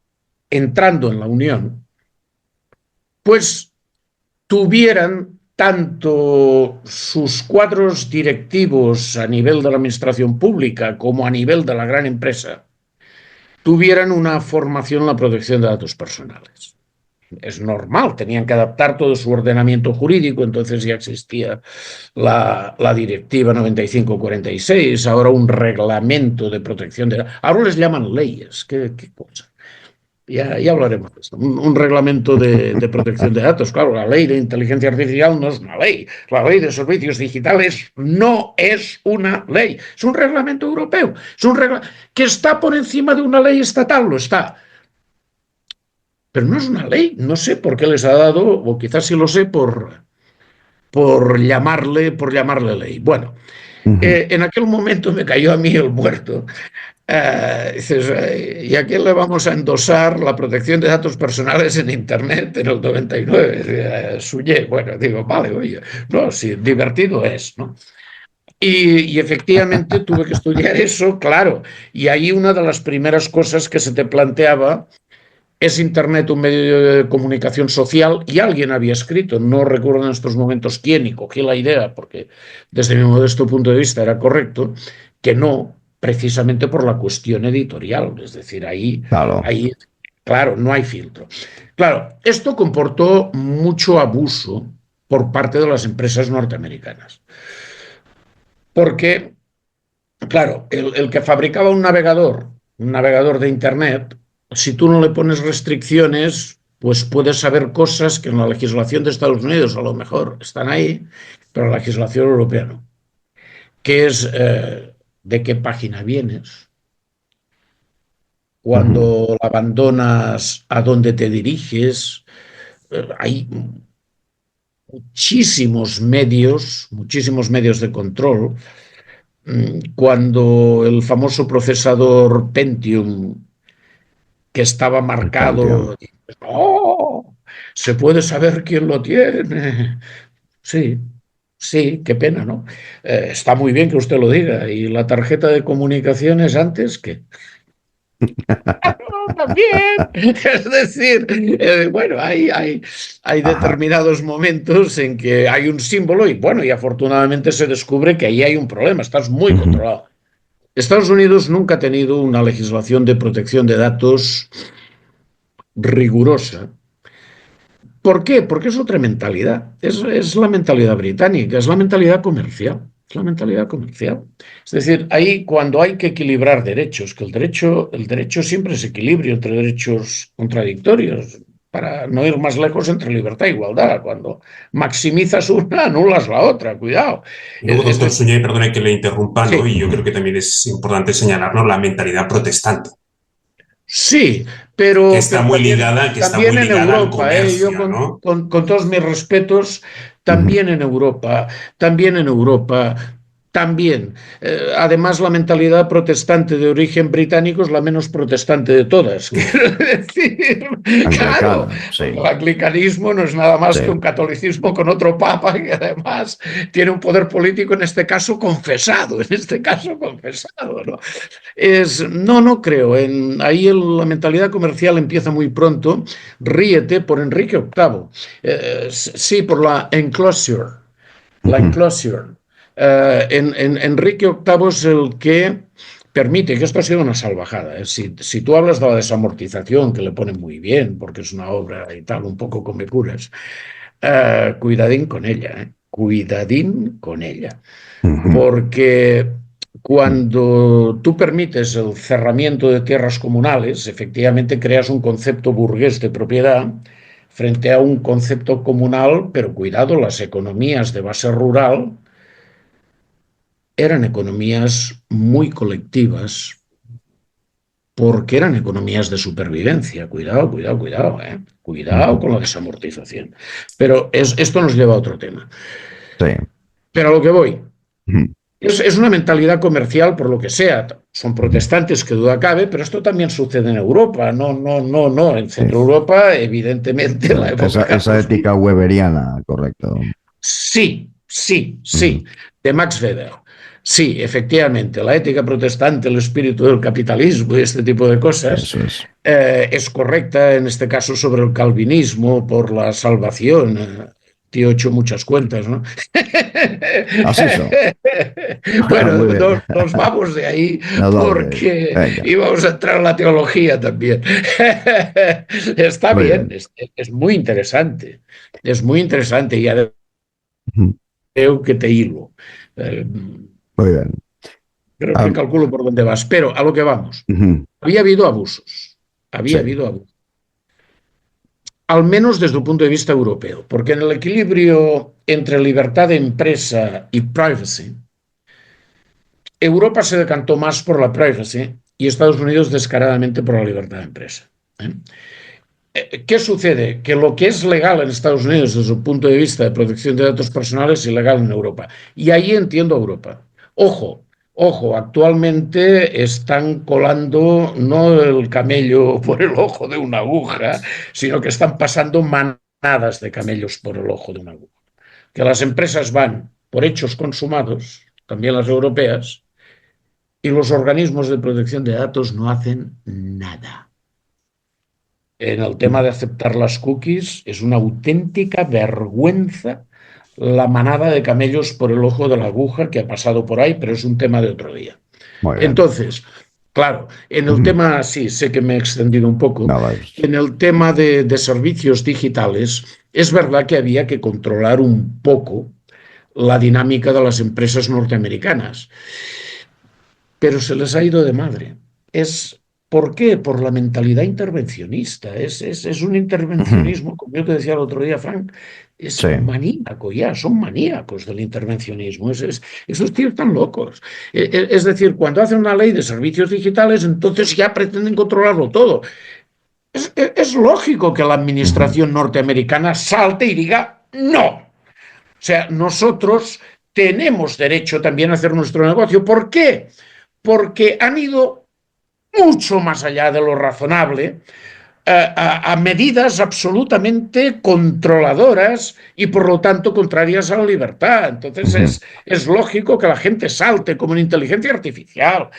entrando en la Unión, pues tuvieran tanto sus cuadros directivos a nivel de la administración pública como a nivel de la gran empresa, tuvieran una formación en la protección de datos personales. Es normal, tenían que adaptar todo su ordenamiento jurídico, entonces ya existía la Directiva 9546, ahora un reglamento de protección de datos. Ahora les llaman leyes, qué cosa. Ya hablaremos de esto. Un reglamento de protección de datos. Claro, la ley de inteligencia artificial no es una ley. La ley de servicios digitales no es una ley. Es un reglamento europeo. Es un que está por encima de una ley estatal, lo está. Pero no es una ley. No sé por qué les ha dado, o quizás sí lo sé, por llamarle ley. Bueno, en aquel momento me cayó a mí el muerto. Dices, ¿y a quién le vamos a endosar la protección de datos personales en Internet en el 99? Suye, bueno, digo, vale, oye, no, sí, divertido es, ¿no? Y efectivamente tuve que estudiar eso, claro, y ahí una de las primeras cosas que se te planteaba es Internet un medio de comunicación social, y alguien había escrito, no recuerdo en estos momentos quién, y cogí la idea, porque desde mi modesto punto de vista era correcto, que no, precisamente por la cuestión editorial, es decir, ahí, claro, no hay filtro. Claro, esto comportó mucho abuso por parte de las empresas norteamericanas, porque, claro, el que fabricaba un navegador de Internet, si tú no le pones restricciones, pues puedes saber cosas que en la legislación de Estados Unidos a lo mejor están ahí, pero en la legislación europea no, que es de qué página vienes, cuando la abandonas, a dónde te diriges. Hay muchísimos medios de control. Cuando el famoso procesador Pentium, que estaba marcado, ¡oh! Se puede saber quién lo tiene. Sí, qué pena, ¿no? Está muy bien que usted lo diga. ¿Y la tarjeta de comunicaciones antes qué? También. Es decir, bueno, hay determinados momentos en que hay un símbolo y bueno, y afortunadamente se descubre que ahí hay un problema, estás muy controlado. Estados Unidos nunca ha tenido una legislación de protección de datos rigurosa. ¿Por qué? Porque es otra mentalidad. Es la mentalidad británica, es la mentalidad comercial. Es la mentalidad comercial. Es decir, ahí cuando hay que equilibrar derechos, que el derecho siempre es equilibrio entre derechos contradictorios, para no ir más lejos entre libertad e igualdad. Cuando maximizas una, anulas la otra, cuidado. Y luego, doctor Suñé, perdone que le interrumpa, ¿no? Y yo creo que también es importante señalarnos la mentalidad protestante. Sí, pero que está muy ligada, también en Europa, al comercio, yo ¿no? con todos mis respetos, también en Europa, también. Además, la mentalidad protestante de origen británico es la menos protestante de todas. Quiero decir, claro, sí. El anglicanismo no es nada más que un catolicismo con otro papa y además tiene un poder político, en este caso confesado, ¿no? No creo. Ahí la mentalidad comercial empieza muy pronto. Ríete por Enrique VIII. Sí, por la enclosure. La enclosure. Enrique VIII es el que permite, que esto ha sido una salvajada. Si tú hablas de la desamortización, que le pone muy bien, porque es una obra y tal, un poco come curas, cuidadín con ella, cuidadín con ella. Porque cuando tú permites el cerramiento de tierras comunales, efectivamente creas un concepto burgués de propiedad frente a un concepto comunal, pero cuidado, las economías de base rural eran economías muy colectivas porque eran economías de supervivencia. Cuidado con la desamortización. Pero esto nos lleva a otro tema. Sí. Pero a lo que voy. Es una mentalidad comercial por lo que sea. Son protestantes, que duda cabe, pero esto también sucede en Europa. No. En Centro Europa, evidentemente, la época... Esa ética weberiana, correcto. Sí. De Max Weber. Sí, efectivamente, la ética protestante, el espíritu del capitalismo y este tipo de cosas es correcta, en este caso sobre el calvinismo, por la salvación. Tío, he hecho muchas cuentas, ¿no? Así son. Bueno, Muy bien. nos vamos de ahí Nos vamos de ahí. porque Venga, íbamos a entrar en la teología también. Está muy bien, bien. es muy interesante. Es muy interesante y además Ujú. creo que te hilo. Eh, Muy bien. Creo Ah, que calculo por dónde vas, pero a lo que vamos. ujú. Había habido abusos. Sí. Había habido abusos. Al menos desde el punto de vista europeo, porque en el equilibrio entre libertad de empresa y privacy, Europa se decantó más por la privacy y Estados Unidos descaradamente por la libertad de empresa. ¿Qué sucede? Que lo que es legal en Estados Unidos desde el punto de vista de protección de datos personales es ilegal en Europa. Y ahí entiendo a Europa. Ojo, ojo, actualmente están colando no el camello por el ojo de una aguja, sino que están pasando manadas de camellos por el ojo de una aguja. Que las empresas van por hechos consumados, también las europeas, y los organismos de protección de datos no hacen nada. En el tema de aceptar las cookies es una auténtica vergüenza la manada de camellos por el ojo de la aguja que ha pasado por ahí, pero es un tema de otro día. Muy bien. Entonces, claro, en el tema, sí, sé que me he extendido un poco, Nada, en el tema de servicios digitales, es verdad que había que controlar un poco la dinámica de las empresas norteamericanas, pero se les ha ido de madre. ¿Por qué? Por la mentalidad intervencionista. Es un intervencionismo, como yo te decía el otro día, Frank, es sí. maníaco ya, son maníacos del intervencionismo. Esos tíos están locos. Es decir, cuando hacen una ley de servicios digitales, entonces ya pretenden controlarlo todo. Es lógico que la administración norteamericana salte y diga no. O sea, nosotros tenemos derecho también a hacer nuestro negocio. ¿Por qué? Porque han ido mucho más allá de lo razonable a medidas absolutamente controladoras y por lo tanto contrarias a la libertad. Entonces es lógico que la gente salte como en inteligencia artificial.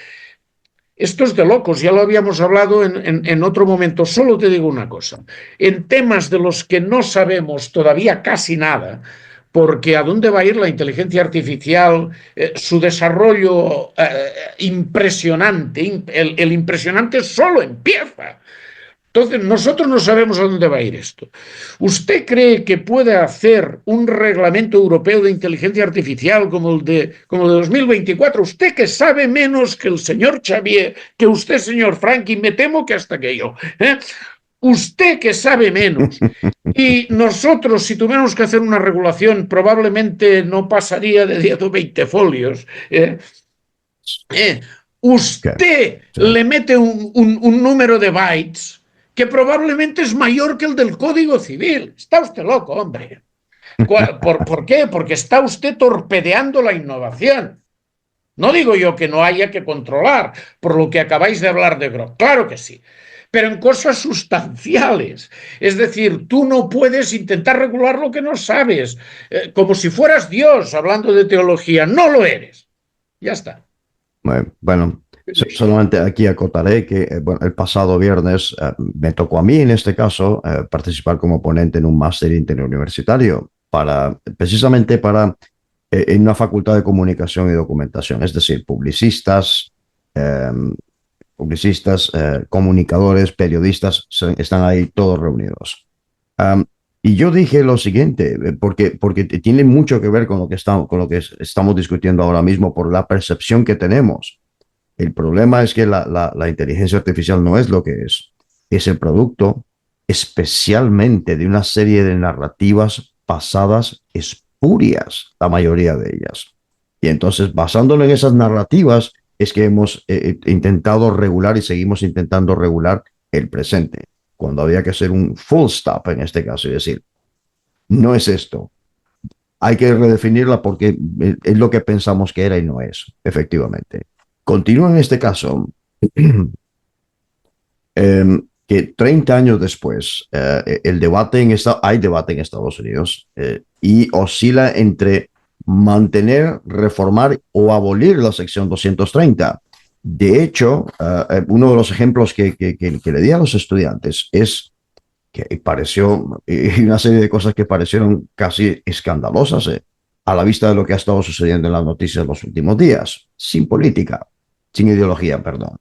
Esto es de locos, ya lo habíamos hablado en otro momento. Solo te digo una cosa, en temas de los que no sabemos todavía casi nada, porque a dónde va a ir la inteligencia artificial, su desarrollo impresionante, el impresionante solo empieza. Entonces, nosotros no sabemos a dónde va a ir esto. ¿Usted cree que puede hacer un reglamento europeo de inteligencia artificial como el de 2024? Usted que sabe menos que el señor Xavier, que usted, señor Frank, y me temo que hasta que yo. Usted que sabe menos. Y nosotros, si tuviéramos que hacer una regulación, probablemente no pasaría de 10 o 20 folios. Usted Sí. le mete un número de bytes que probablemente es mayor que el del Código Civil. Está usted loco, hombre. ¿Por qué? Porque está usted torpedeando la innovación. No digo yo que no haya que controlar, por lo que acabáis de hablar de Grok. Claro que sí, pero en cosas sustanciales. Es decir, tú no puedes intentar regular lo que no sabes, como si fueras Dios hablando de teología. No lo eres. Ya está. Bueno, solamente aquí acotaré que bueno, el pasado viernes me tocó a mí, en este caso, participar como ponente en un máster interuniversitario precisamente para en una facultad de comunicación y documentación, es decir, publicistas, comunicadores, periodistas, están ahí todos reunidos. Y yo dije lo siguiente, porque tiene mucho que ver con lo que estamos discutiendo ahora mismo por la percepción que tenemos. El problema es que la inteligencia artificial no es lo que es el producto especialmente de una serie de narrativas pasadas espurias, la mayoría de ellas. Y entonces, basándolo en esas narrativas, es que hemos intentado regular y seguimos intentando regular el presente, cuando había que hacer un full stop en este caso y decir, no es esto. Hay que redefinirla porque es lo que pensamos que era y no es, efectivamente. Continúa en este caso que 30 años después, hay debate en Estados Unidos y oscila entre mantener, reformar o abolir la sección 230. De hecho, uno de los ejemplos que le di a los estudiantes es que pareció, y una serie de cosas que parecieron casi escandalosas a la vista de lo que ha estado sucediendo en las noticias en los últimos días, sin política, sin ideología, perdón.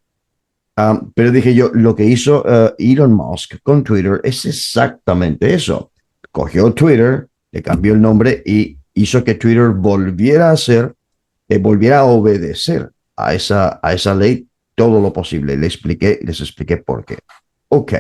Pero dije yo, lo que hizo Elon Musk con Twitter es exactamente eso. Cogió Twitter, le cambió el nombre y hizo que Twitter volviera a ser, volviera a obedecer a esa ley todo lo posible. Les expliqué por qué. Ok.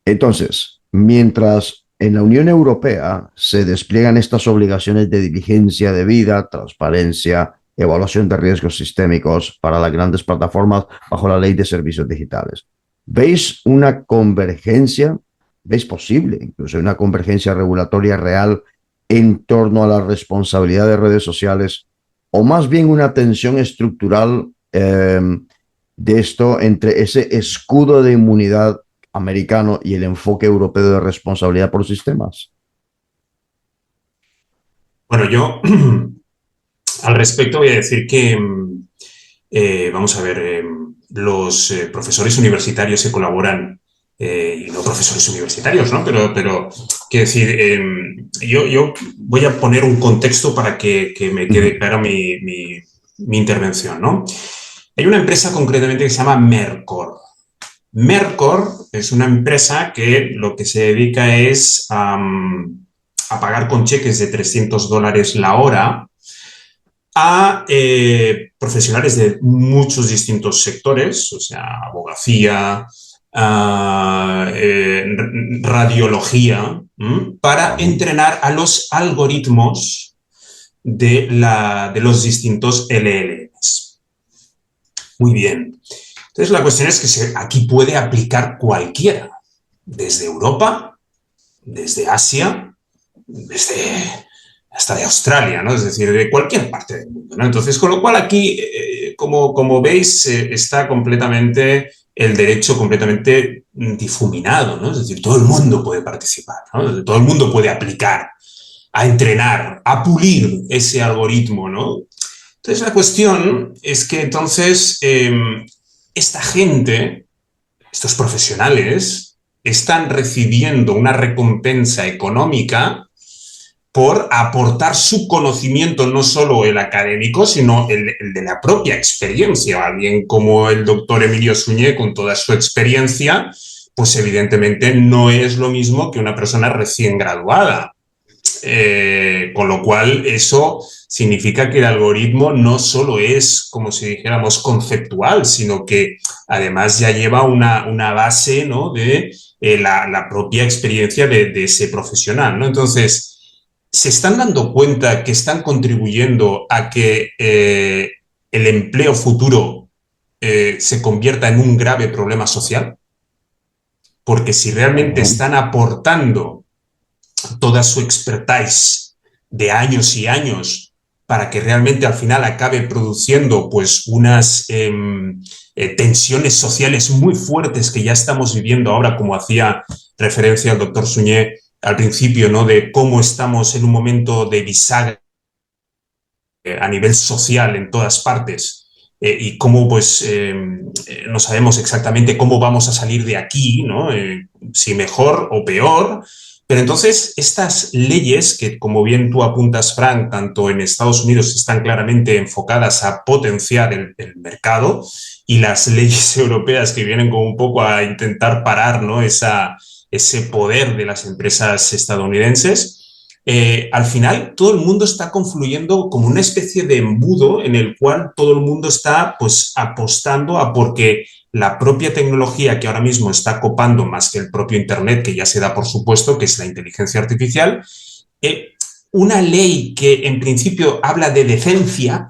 Entonces, mientras en la Unión Europea se despliegan estas obligaciones de diligencia debida, transparencia, evaluación de riesgos sistémicos para las grandes plataformas bajo la ley de servicios digitales, ¿veis una convergencia? ¿Veis posible incluso una convergencia regulatoria real en torno a la responsabilidad de redes sociales o más bien una tensión estructural de esto entre ese escudo de inmunidad americano y el enfoque europeo de responsabilidad por sistemas? Bueno, yo al respecto voy a decir que, vamos a ver, los profesores universitarios que colaboran, y no profesores universitarios, ¿no? Pero quiero decir, yo voy a poner un contexto para que me quede clara mi intervención, ¿no? Hay una empresa concretamente que se llama Mercor. Mercor es una empresa que lo que se dedica es a pagar con cheques de $300 la hora a profesionales de muchos distintos sectores, o sea, abogacía, radiología, para entrenar a los algoritmos de los distintos LLMs. Muy bien. Entonces, la cuestión es que aquí puede aplicar cualquiera, desde Europa, desde Asia, hasta de Australia, ¿no? Es decir, de cualquier parte del mundo, ¿no? Entonces, con lo cual aquí, como veis, está completamente el derecho completamente difuminado, ¿no? Es decir, todo el mundo puede participar, ¿no? Todo el mundo puede aplicar, a entrenar, a pulir ese algoritmo, ¿no? Entonces, la cuestión es que entonces esta gente, estos profesionales, están recibiendo una recompensa económica por aportar su conocimiento, no solo el académico, sino el de la propia experiencia. Alguien como el doctor Emilio Suñé, con toda su experiencia, pues evidentemente no es lo mismo que una persona recién graduada. Con lo cual, eso significa que el algoritmo no solo es, como si dijéramos, conceptual, sino que además ya lleva una base, ¿no?, de la propia experiencia de ese profesional, ¿no? Entonces, ¿se están dando cuenta que están contribuyendo a que el empleo futuro se convierta en un grave problema social? Porque si realmente están aportando toda su expertise de años y años para que realmente al final acabe produciendo pues unas tensiones sociales muy fuertes que ya estamos viviendo ahora, como hacía referencia el doctor Suñé al principio, ¿no?, de cómo estamos en un momento de bisagra a nivel social en todas partes, y cómo pues no sabemos exactamente cómo vamos a salir de aquí, ¿no? Si mejor o peor. Pero entonces estas leyes que, como bien tú apuntas, Frank, tanto en Estados Unidos están claramente enfocadas a potenciar el mercado, y las leyes europeas que vienen como un poco a intentar parar, ¿no?, ese poder de las empresas estadounidenses, al final todo el mundo está confluyendo como una especie de embudo en el cual todo el mundo está pues apostando a porque la propia tecnología que ahora mismo está copando más que el propio Internet, que ya se da por supuesto, que es la inteligencia artificial, una ley que en principio habla de decencia.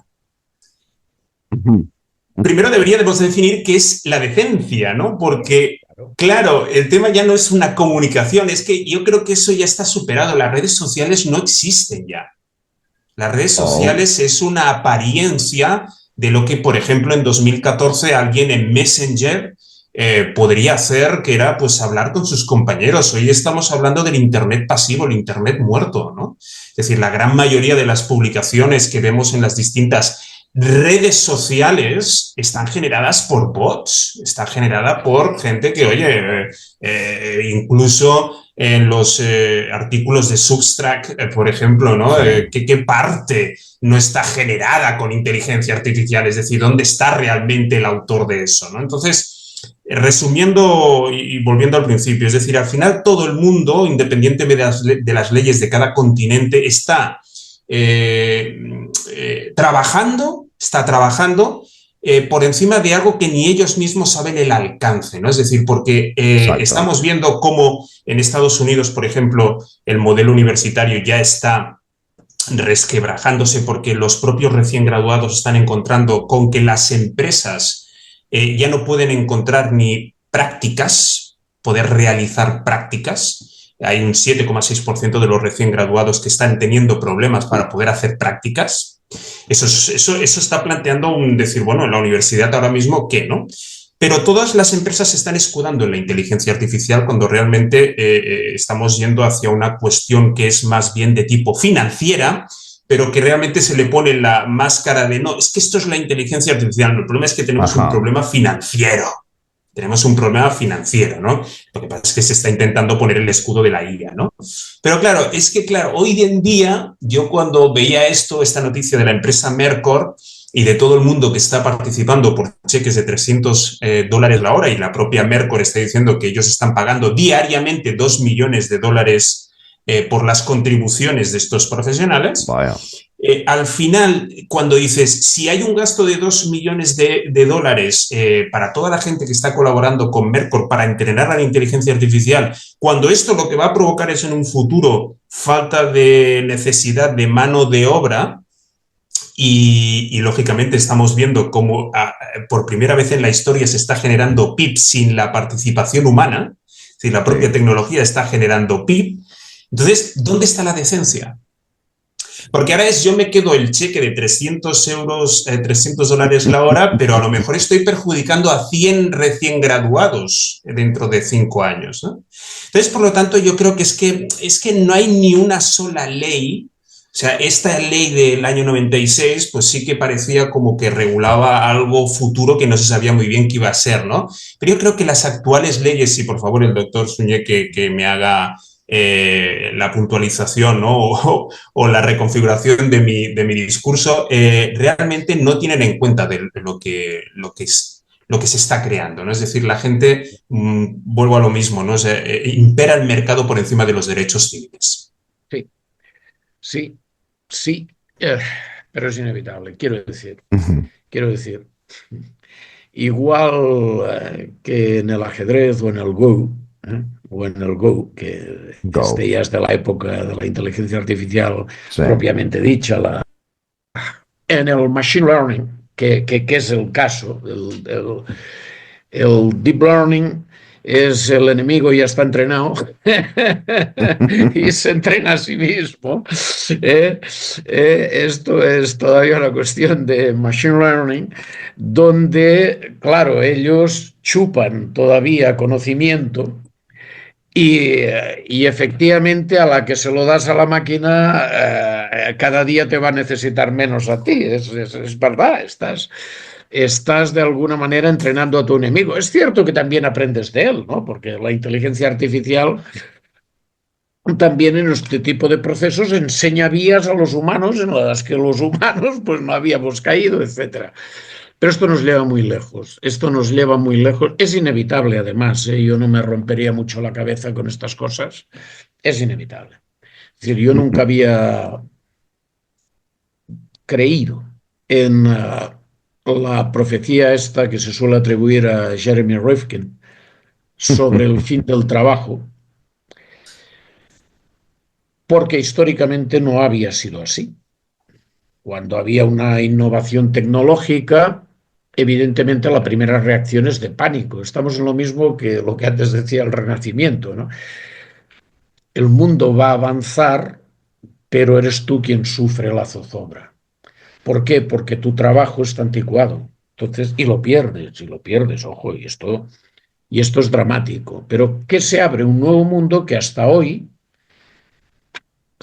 Primero deberíamos definir qué es la decencia, ¿no? Porque, claro, el tema ya no es una comunicación, es que yo creo que eso ya está superado. Las redes sociales no existen ya. Las redes sociales es una apariencia de lo que, por ejemplo, en 2014 alguien en Messenger podría hacer, que era pues hablar con sus compañeros. Hoy estamos hablando del Internet pasivo, el Internet muerto, ¿no? Es decir, la gran mayoría de las publicaciones que vemos en las distintas redes sociales están generadas por bots, está generada por gente que, oye, incluso en los artículos de Substack, por ejemplo, ¿no? ¿Qué parte no está generada con inteligencia artificial? Es decir, ¿dónde está realmente el autor de eso, ¿no? Entonces, resumiendo y volviendo al principio, es decir, al final todo el mundo, independientemente de las leyes de cada continente, está trabajando por encima de algo que ni ellos mismos saben el alcance, ¿no? Es decir, porque estamos viendo cómo en Estados Unidos, por ejemplo, el modelo universitario ya está resquebrajándose porque los propios recién graduados están encontrando con que las empresas ya no pueden encontrar ni prácticas, poder realizar prácticas. Hay un 7,6% de los recién graduados que están teniendo problemas para poder hacer prácticas. Eso está planteando un decir, bueno, en la universidad ahora mismo, ¿qué, no? Pero todas las empresas se están escudando en la inteligencia artificial cuando realmente estamos yendo hacia una cuestión que es más bien de tipo financiera, pero que realmente se le pone la máscara de, no, es que esto es la inteligencia artificial. No, el problema es que tenemos un problema financiero. Tenemos un problema financiero, ¿no? Lo que pasa es que se está intentando poner el escudo de la IA, ¿no? Pero claro, es que claro, hoy en día, yo cuando veía esta noticia de la empresa Mercor y de todo el mundo que está participando por cheques de $300 la hora, y la propia Mercor está diciendo que ellos están pagando diariamente $2 millones por las contribuciones de estos profesionales. Vaya. Al final, cuando dices, si hay un gasto de $2 millones para toda la gente que está colaborando con Mercor para entrenar a la inteligencia artificial, cuando esto lo que va a provocar es en un futuro falta de necesidad de mano de obra, y lógicamente estamos viendo cómo por primera vez en la historia se está generando PIB sin la participación humana, es decir, la propia tecnología está generando PIB. Entonces, ¿dónde está la decencia? Porque ahora yo me quedo el cheque de $300 la hora, pero a lo mejor estoy perjudicando a 100 recién graduados dentro de 5 años, ¿no? Entonces, por lo tanto, yo creo que es que no hay ni una sola ley. O sea, esta ley del año 96, pues sí que parecía como que regulaba algo futuro que no se sabía muy bien qué iba a ser, ¿no? Pero yo creo que las actuales leyes, y por favor el doctor Suñé que me haga la puntualización, ¿no? o la reconfiguración de mi discurso, realmente no tienen en cuenta de lo que se está creando, ¿no? Es decir, la gente, vuelvo a lo mismo, ¿no? Impera el mercado por encima de los derechos civiles. Sí, pero es inevitable, quiero decir, igual que en el ajedrez o en el Go, que este ya es de la época de la inteligencia artificial propiamente dicha, en el machine learning, que es el caso, el deep learning es el enemigo, ya está entrenado y se entrena a sí mismo. Esto es todavía una cuestión de machine learning, donde, claro, ellos chupan todavía conocimiento y efectivamente a la que se lo das a la máquina, cada día te va a necesitar menos a ti. Es verdad, estás de alguna manera entrenando a tu enemigo. Es cierto que también aprendes de él, ¿no? Porque la inteligencia artificial también en este tipo de procesos enseña vías a los humanos en las que los humanos pues no habíamos caído, etc. Pero esto nos lleva muy lejos. Es inevitable, además. Yo no me rompería mucho la cabeza con estas cosas. Es inevitable. Es decir, yo nunca había creído en la profecía esta que se suele atribuir a Jeremy Rifkin sobre el fin del trabajo, porque históricamente no había sido así. Cuando había una innovación tecnológica, evidentemente la primera reacción es de pánico. Estamos en lo mismo que lo que antes decía el Renacimiento, ¿no? El mundo va a avanzar, pero eres tú quien sufre la zozobra. ¿Por qué? Porque tu trabajo está anticuado. Entonces, y lo pierdes, ojo, y esto es dramático. Pero ¿qué se abre? Un nuevo mundo que hasta hoy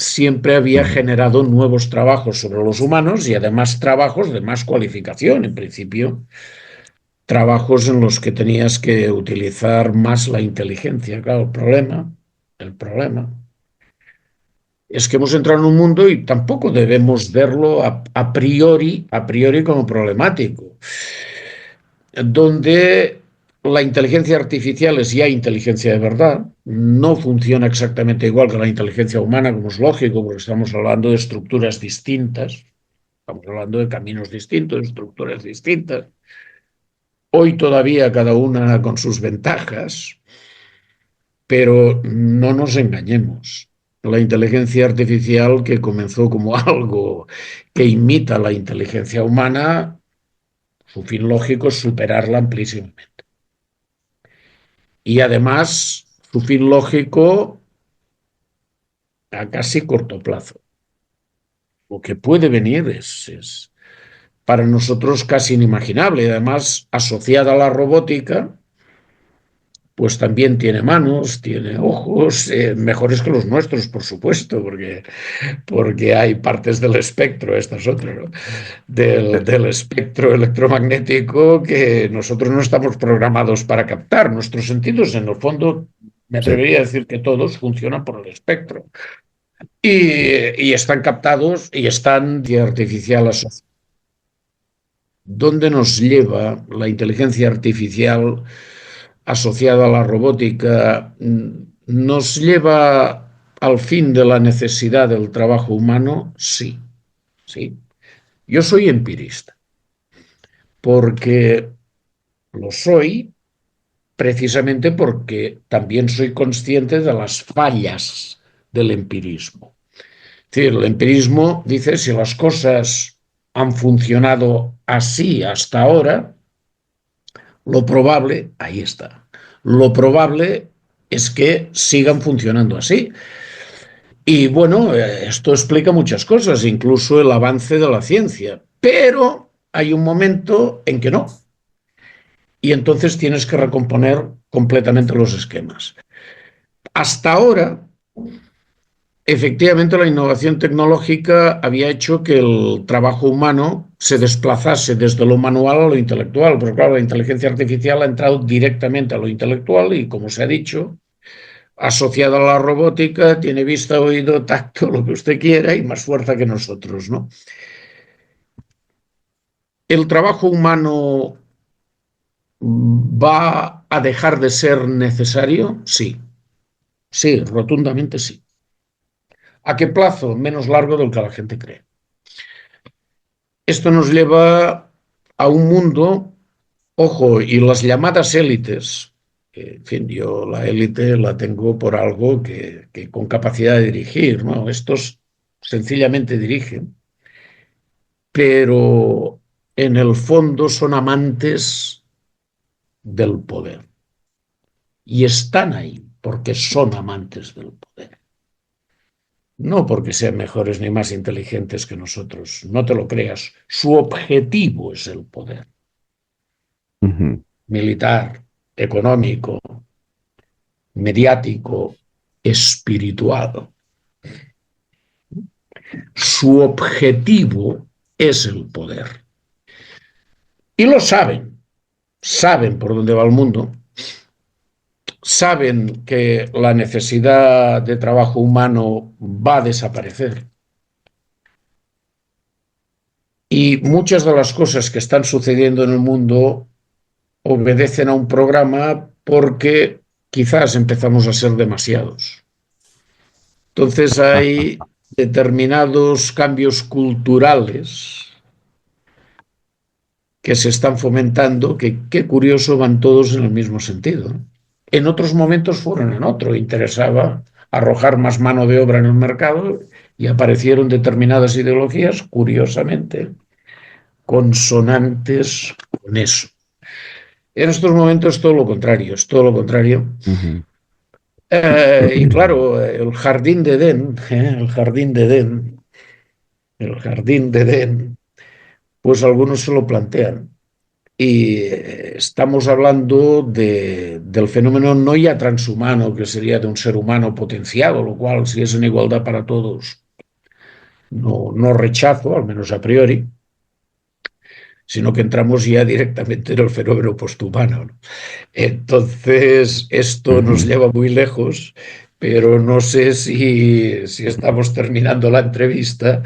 siempre había generado nuevos trabajos sobre los humanos y además trabajos de más cualificación, en principio, trabajos en los que tenías que utilizar más la inteligencia. Claro, el problema es que hemos entrado en un mundo y tampoco debemos verlo a priori como problemático, donde la inteligencia artificial es ya inteligencia de verdad, no funciona exactamente igual que la inteligencia humana, como es lógico, porque estamos hablando de estructuras distintas, estamos hablando de caminos distintos, de estructuras distintas. Hoy todavía cada una con sus ventajas, pero no nos engañemos. La inteligencia artificial, que comenzó como algo que imita la inteligencia humana, su fin lógico es superarla amplísimamente. Y además, su fin lógico a casi corto plazo. Lo que puede venir es para nosotros casi inimaginable. Y además, asociada a la robótica, pues también tiene manos, tiene ojos, mejores que los nuestros, por supuesto, porque hay partes del espectro, esta es otra, ¿no? Del espectro electromagnético que nosotros no estamos programados para captar. Nuestros sentidos, en el fondo, me Sí. atrevería a decir que todos funcionan por el espectro. Y están captados y están de artificial asociados. ¿Dónde nos lleva la inteligencia artificial asociada a la robótica? ¿Nos lleva al fin de la necesidad del trabajo humano? Sí, sí. Yo soy empirista, porque lo soy precisamente porque también soy consciente de las fallas del empirismo. Es decir, el empirismo dice si las cosas han funcionado así hasta ahora, lo probable, ahí está, lo probable es que sigan funcionando así. Y bueno, esto explica muchas cosas, incluso el avance de la ciencia, pero hay un momento en que no. Y entonces tienes que recomponer completamente los esquemas. Hasta ahora, efectivamente, la innovación tecnológica había hecho que el trabajo humano se desplazase desde lo manual a lo intelectual, pero claro, la inteligencia artificial ha entrado directamente a lo intelectual y, como se ha dicho, asociada a la robótica, tiene vista, oído, tacto, lo que usted quiera y más fuerza que nosotros, ¿no? ¿El trabajo humano va a dejar de ser necesario? Sí, sí, rotundamente sí. ¿A qué plazo? Menos largo del que la gente cree. Esto nos lleva a un mundo, ojo, y las llamadas élites, en fin, yo la élite la tengo por algo que con capacidad de dirigir, ¿no? Estos sencillamente dirigen, pero en el fondo son amantes del poder. Y están ahí porque son amantes del poder. No porque sean mejores ni más inteligentes que nosotros, no te lo creas. Su objetivo es el poder. Ujú. Militar, económico, mediático, espiritual. Su objetivo es el poder. Y lo saben por dónde va el mundo, saben que la necesidad de trabajo humano va a desaparecer. Y muchas de las cosas que están sucediendo en el mundo obedecen a un programa porque quizás empezamos a ser demasiados. Entonces hay determinados cambios culturales que se están fomentando, que qué curioso van todos en el mismo sentido. En otros momentos fueron en otro, interesaba arrojar más mano de obra en el mercado y aparecieron determinadas ideologías, curiosamente, consonantes con eso. En estos momentos es todo lo contrario, es todo lo contrario. Ujú. Y claro, el jardín de Edén, el jardín de Edén, el jardín de Edén, pues algunos se lo plantean. y estamos hablando del fenómeno no ya transhumano, que sería de un ser humano potenciado, lo cual, si es en igualdad para todos, no rechazo, al menos a priori, sino que entramos ya directamente en el fenómeno posthumano, ¿no? Entonces, esto nos lleva muy lejos, pero no sé si estamos terminando la entrevista,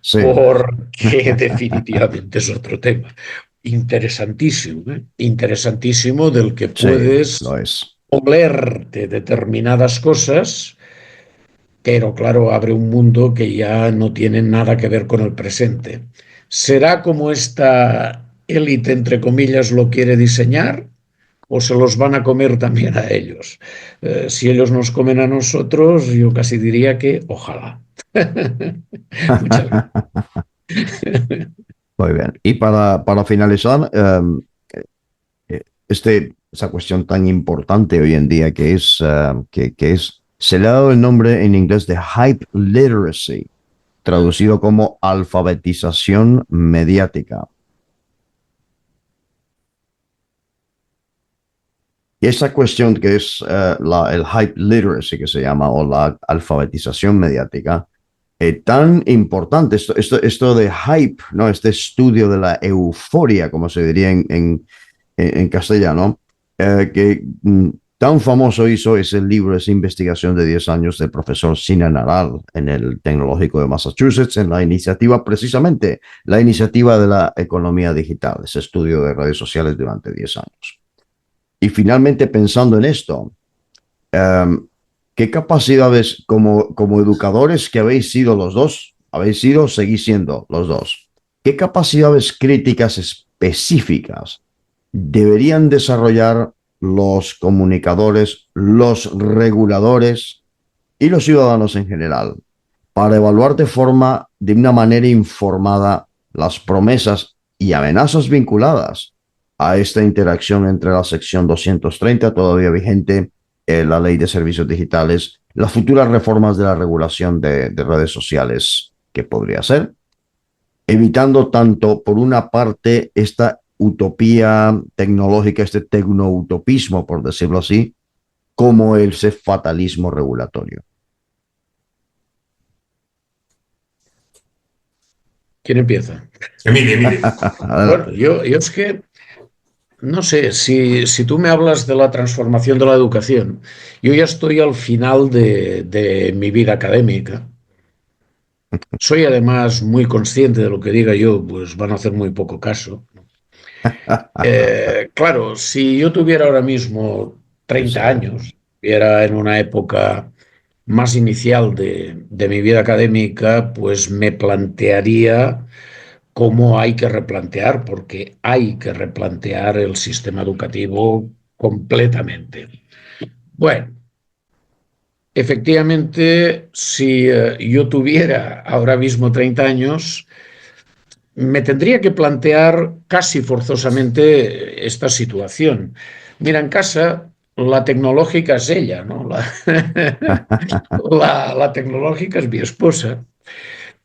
Sí, porque definitivamente es otro tema. Interesantísimo, ¿eh? Interesantísimo, del que sí, puedes lo es. olerte determinadas cosas, pero claro, abre un mundo que ya no tiene nada que ver con el presente. ¿Será como esta élite, entre comillas, lo quiere diseñar? ¿O se los van a comer también a ellos? Si ellos nos comen a nosotros, yo casi diría que ojalá. Muchas gracias. Muy bien. Y para finalizar, esa cuestión tan importante hoy en día que es, se le ha dado el nombre en inglés de hype literacy, traducido como alfabetización mediática. Y esa cuestión que es el hype literacy que se llama, o la alfabetización mediática, tan importante, esto de hype, ¿no? Este estudio de la euforia, como se diría en castellano, que tan famoso hizo ese libro, esa investigación de 10 años del profesor Sinan Aral en el Tecnológico de Massachusetts, en la iniciativa, precisamente, la iniciativa de la economía digital, ese estudio de redes sociales durante 10 años. Y finalmente, pensando en esto, ¿qué capacidades como educadores que habéis sido los dos, seguís siendo los dos, qué capacidades críticas específicas deberían desarrollar los comunicadores, los reguladores y los ciudadanos en general para evaluar de una manera informada las promesas y amenazas vinculadas a esta interacción entre la sección 230 todavía vigente, la ley de servicios digitales, las futuras reformas de la regulación de redes sociales que podría ser, evitando tanto, por una parte, esta utopía tecnológica, este tecnoutopismo, por decirlo así, como ese fatalismo regulatorio? ¿Quién empieza? Emilio. Bueno, yo es que no sé, si tú me hablas de la transformación de la educación, yo ya estoy al final de mi vida académica. Soy además muy consciente de lo que diga yo, pues van a hacer muy poco caso. Claro, si yo tuviera ahora mismo 30 años, y era en una época más inicial de mi vida académica, pues me plantearía cómo hay que replantear, porque hay que replantear el sistema educativo completamente. Bueno, efectivamente, si yo tuviera ahora mismo 30 años, me tendría que plantear casi forzosamente esta situación. Mira, en casa la tecnológica es ella, ¿no? La tecnológica es mi esposa.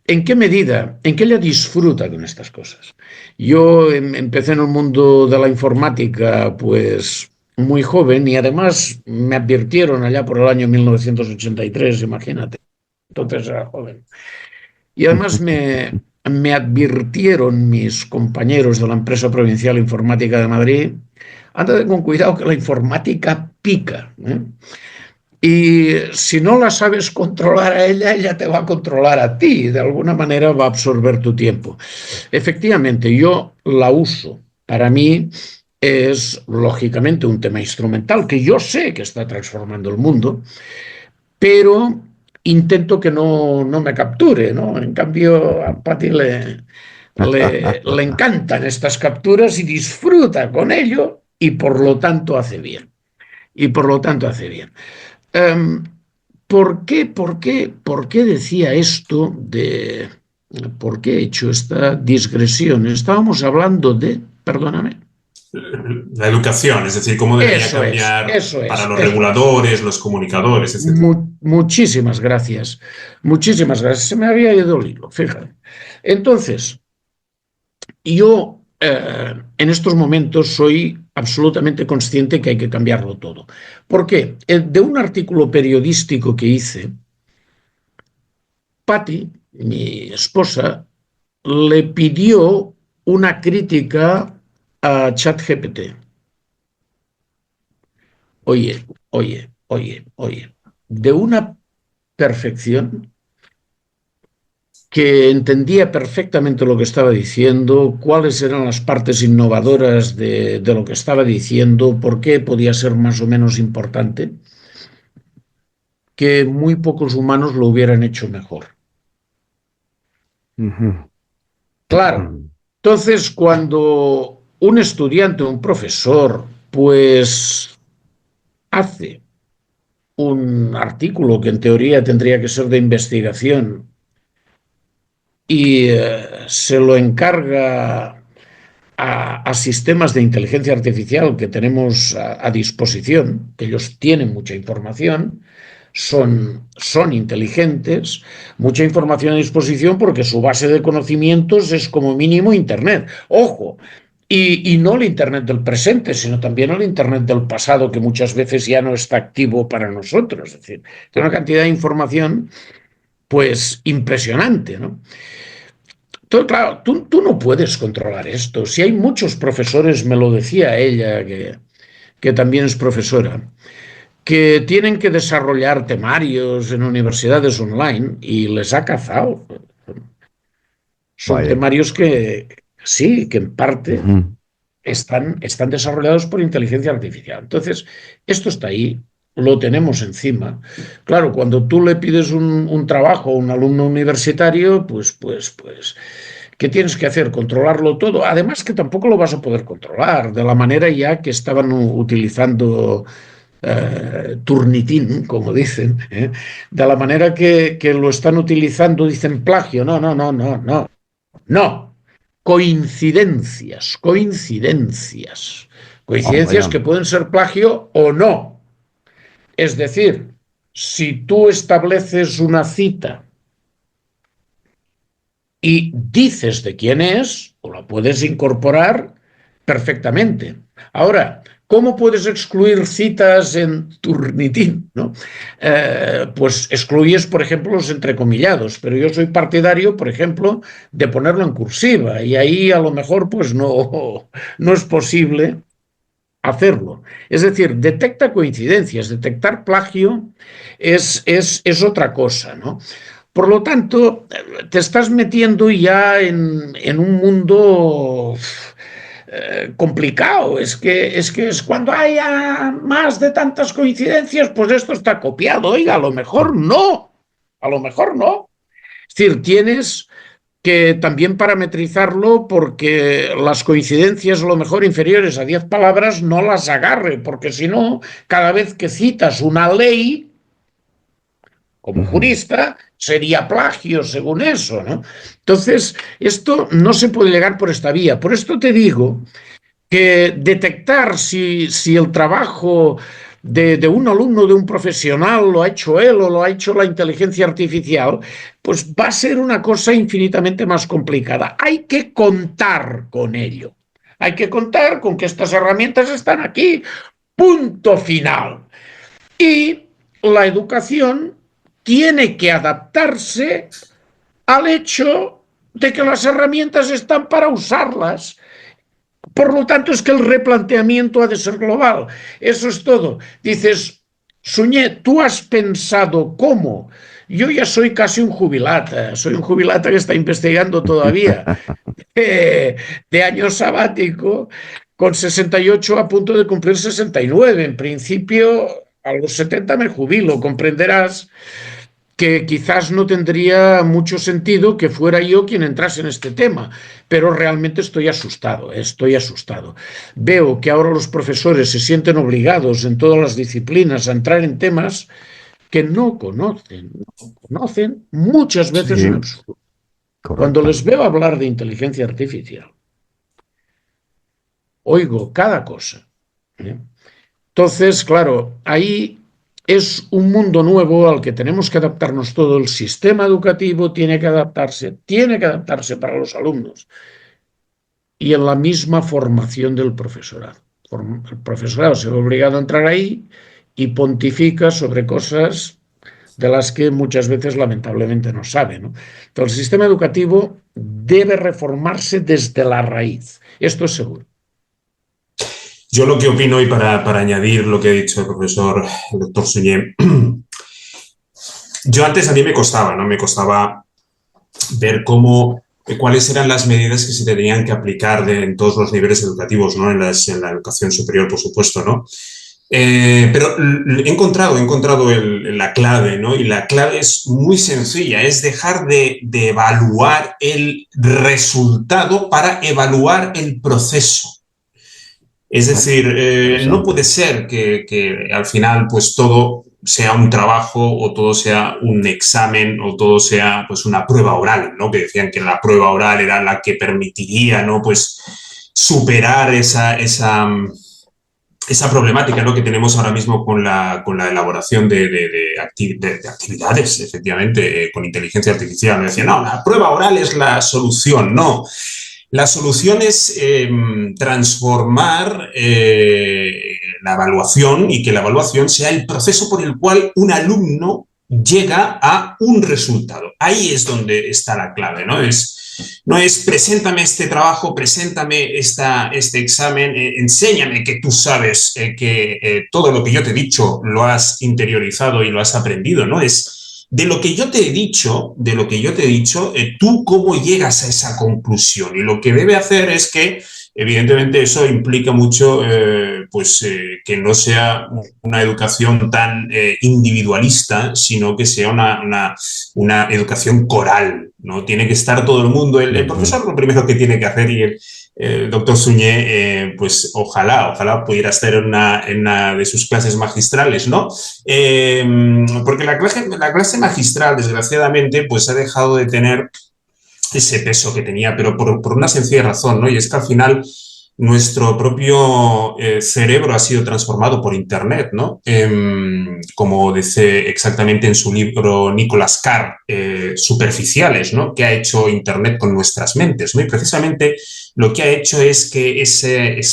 ¿En qué medida, en qué ella disfruta con estas cosas? Yo empecé en el mundo de la informática pues muy joven, y además me advirtieron allá por el año 1983, imagínate, entonces era joven. Y además me advirtieron mis compañeros de la empresa provincial informática de Madrid: anda con cuidado que la informática pica, ¿eh? Y si no la sabes controlar a ella, ella te va a controlar a ti. De alguna manera va a absorber tu tiempo. Efectivamente, yo la uso. Para mí es lógicamente un tema instrumental que yo sé que está transformando el mundo, pero intento que no me capture, ¿no? En cambio, a Patti le encantan estas capturas y disfruta con ello, y por lo tanto hace bien. Y por lo tanto hace bien. ¿Por qué decía esto de... ¿Por qué he hecho esta digresión? Estábamos hablando de... Perdóname. La educación, es decir, cómo debería cambiar para los reguladores, los comunicadores, etc. Muchísimas gracias. Muchísimas gracias. Se me había ido el hilo, fíjate. Entonces, yo en estos momentos soy absolutamente consciente que hay que cambiarlo todo. ¿Por qué? De un artículo periodístico que hice, Patty, mi esposa, le pidió una crítica a ChatGPT. Oye, de una perfección, que entendía perfectamente lo que estaba diciendo, cuáles eran las partes innovadoras de lo que estaba diciendo, por qué podía ser más o menos importante, que muy pocos humanos lo hubieran hecho mejor. Claro, entonces cuando un estudiante o un profesor pues hace un artículo que en teoría tendría que ser de investigación y se lo encarga a sistemas de inteligencia artificial que tenemos a disposición, que ellos tienen mucha información, son inteligentes, mucha información a disposición porque su base de conocimientos es como mínimo Internet. Ojo, y no el Internet del presente, sino también el Internet del pasado, que muchas veces ya no está activo para nosotros. Es decir, tiene una cantidad de información pues impresionante, ¿no? Entonces, claro, tú no puedes controlar esto. Si hay muchos profesores, me lo decía ella, que también es profesora, que tienen que desarrollar temarios en universidades online y les ha cazado. Son Vaya. temarios que sí, que en parte están desarrollados por inteligencia artificial. Entonces, esto está ahí, lo tenemos encima. Claro, cuando tú le pides un trabajo a un alumno universitario, pues, ¿qué tienes que hacer? Controlarlo todo. Además que tampoco lo vas a poder controlar de la manera ya que estaban utilizando Turnitin, como dicen, de la manera que lo están utilizando, dicen plagio. No. Coincidencias Vaya. que pueden ser plagio o no. Es decir, si tú estableces una cita y dices de quién es, o la puedes incorporar perfectamente. Ahora, ¿cómo puedes excluir citas en Turnitin? ¿No? Pues excluyes, por ejemplo, los entrecomillados, pero yo soy partidario, por ejemplo, de ponerlo en cursiva, y ahí a lo mejor pues no es posible hacerlo. Es decir, detecta coincidencias, detectar plagio es otra cosa, ¿no? Por lo tanto, te estás metiendo ya en un mundo complicado. Es que es cuando haya más de tantas coincidencias, pues esto está copiado. Oiga, a lo mejor no. Es decir, tienes que también parametrizarlo porque las coincidencias a lo mejor inferiores a 10 palabras no las agarre, porque si no, cada vez que citas una ley, como jurista, sería plagio según eso, ¿no? Entonces, esto no se puede llegar por esta vía. Por esto te digo que detectar si el trabajo de un alumno, de un profesional, lo ha hecho él o lo ha hecho la inteligencia artificial, pues va a ser una cosa infinitamente más complicada. Hay que contar con ello. Hay que contar con que estas herramientas están aquí. Punto final. Y la educación tiene que adaptarse al hecho de que las herramientas están para usarlas. Por lo tanto, es que el replanteamiento ha de ser global. Eso es todo. Dices, Suñé, ¿tú has pensado cómo? Yo ya soy casi un jubilata, soy un jubilata que está investigando todavía, de año sabático, con 68 a punto de cumplir 69. En principio, a los 70 me jubilo, comprenderás que quizás no tendría mucho sentido que fuera yo quien entrase en este tema, pero realmente estoy asustado. Veo que ahora los profesores se sienten obligados en todas las disciplinas a entrar en temas que no conocen muchas veces Sí, en absoluto. Cuando correcto. les veo hablar de inteligencia artificial, oigo cada cosa. Entonces, claro, ahí es un mundo nuevo al que tenemos que adaptarnos todo. El sistema educativo tiene que adaptarse para los alumnos. y en la misma formación del profesorado. El profesorado se ve obligado a entrar ahí y pontifica sobre cosas de las que muchas veces lamentablemente no sabe, ¿no? Entonces, el sistema educativo debe reformarse desde la raíz. Esto es seguro. Yo lo que opino, y para añadir lo que ha dicho el doctor Suñé, yo antes a mí me costaba, ¿no? Me costaba ver cuáles eran las medidas que se tenían que aplicar en todos los niveles educativos, ¿no? En la educación superior, por supuesto, ¿no? Pero he encontrado la clave, ¿no? Y la clave es muy sencilla, es dejar de evaluar el resultado para evaluar el proceso. Es decir, no puede ser que al final pues todo sea un trabajo o todo sea un examen o todo sea pues una prueba oral, ¿no? Que decían que la prueba oral era la que permitiría, ¿no? Pues superar esa problemática, ¿no? Que tenemos ahora mismo con la elaboración de actividades, efectivamente, con inteligencia artificial. Me decían, no, la prueba oral es la solución. No. La solución es transformar la evaluación y que la evaluación sea el proceso por el cual un alumno llega a un resultado. Ahí es donde está la clave, ¿no? No es preséntame este trabajo, preséntame este examen, enséñame que tú sabes que todo lo que yo te he dicho lo has interiorizado y lo has aprendido, ¿no? Es de lo que yo te he dicho, tú cómo llegas a esa conclusión. Y lo que debe hacer es que, evidentemente, eso implica mucho que no sea una educación tan individualista, sino que sea una educación coral, ¿no? Tiene que estar todo el mundo. El profesor lo primero que tiene que hacer, y el doctor Suñé, pues ojalá pudiera estar en una de sus clases magistrales, ¿no? Porque la clase magistral, desgraciadamente, pues ha dejado de tener ese peso que tenía, pero por una sencilla razón, ¿no? Y es que al final nuestro propio cerebro ha sido transformado por Internet, ¿no? Como dice exactamente en su libro Nicholas Carr, Superficiales, ¿no? ¿Qué ha hecho Internet con nuestras mentes, ¿no? Y precisamente lo que ha hecho es que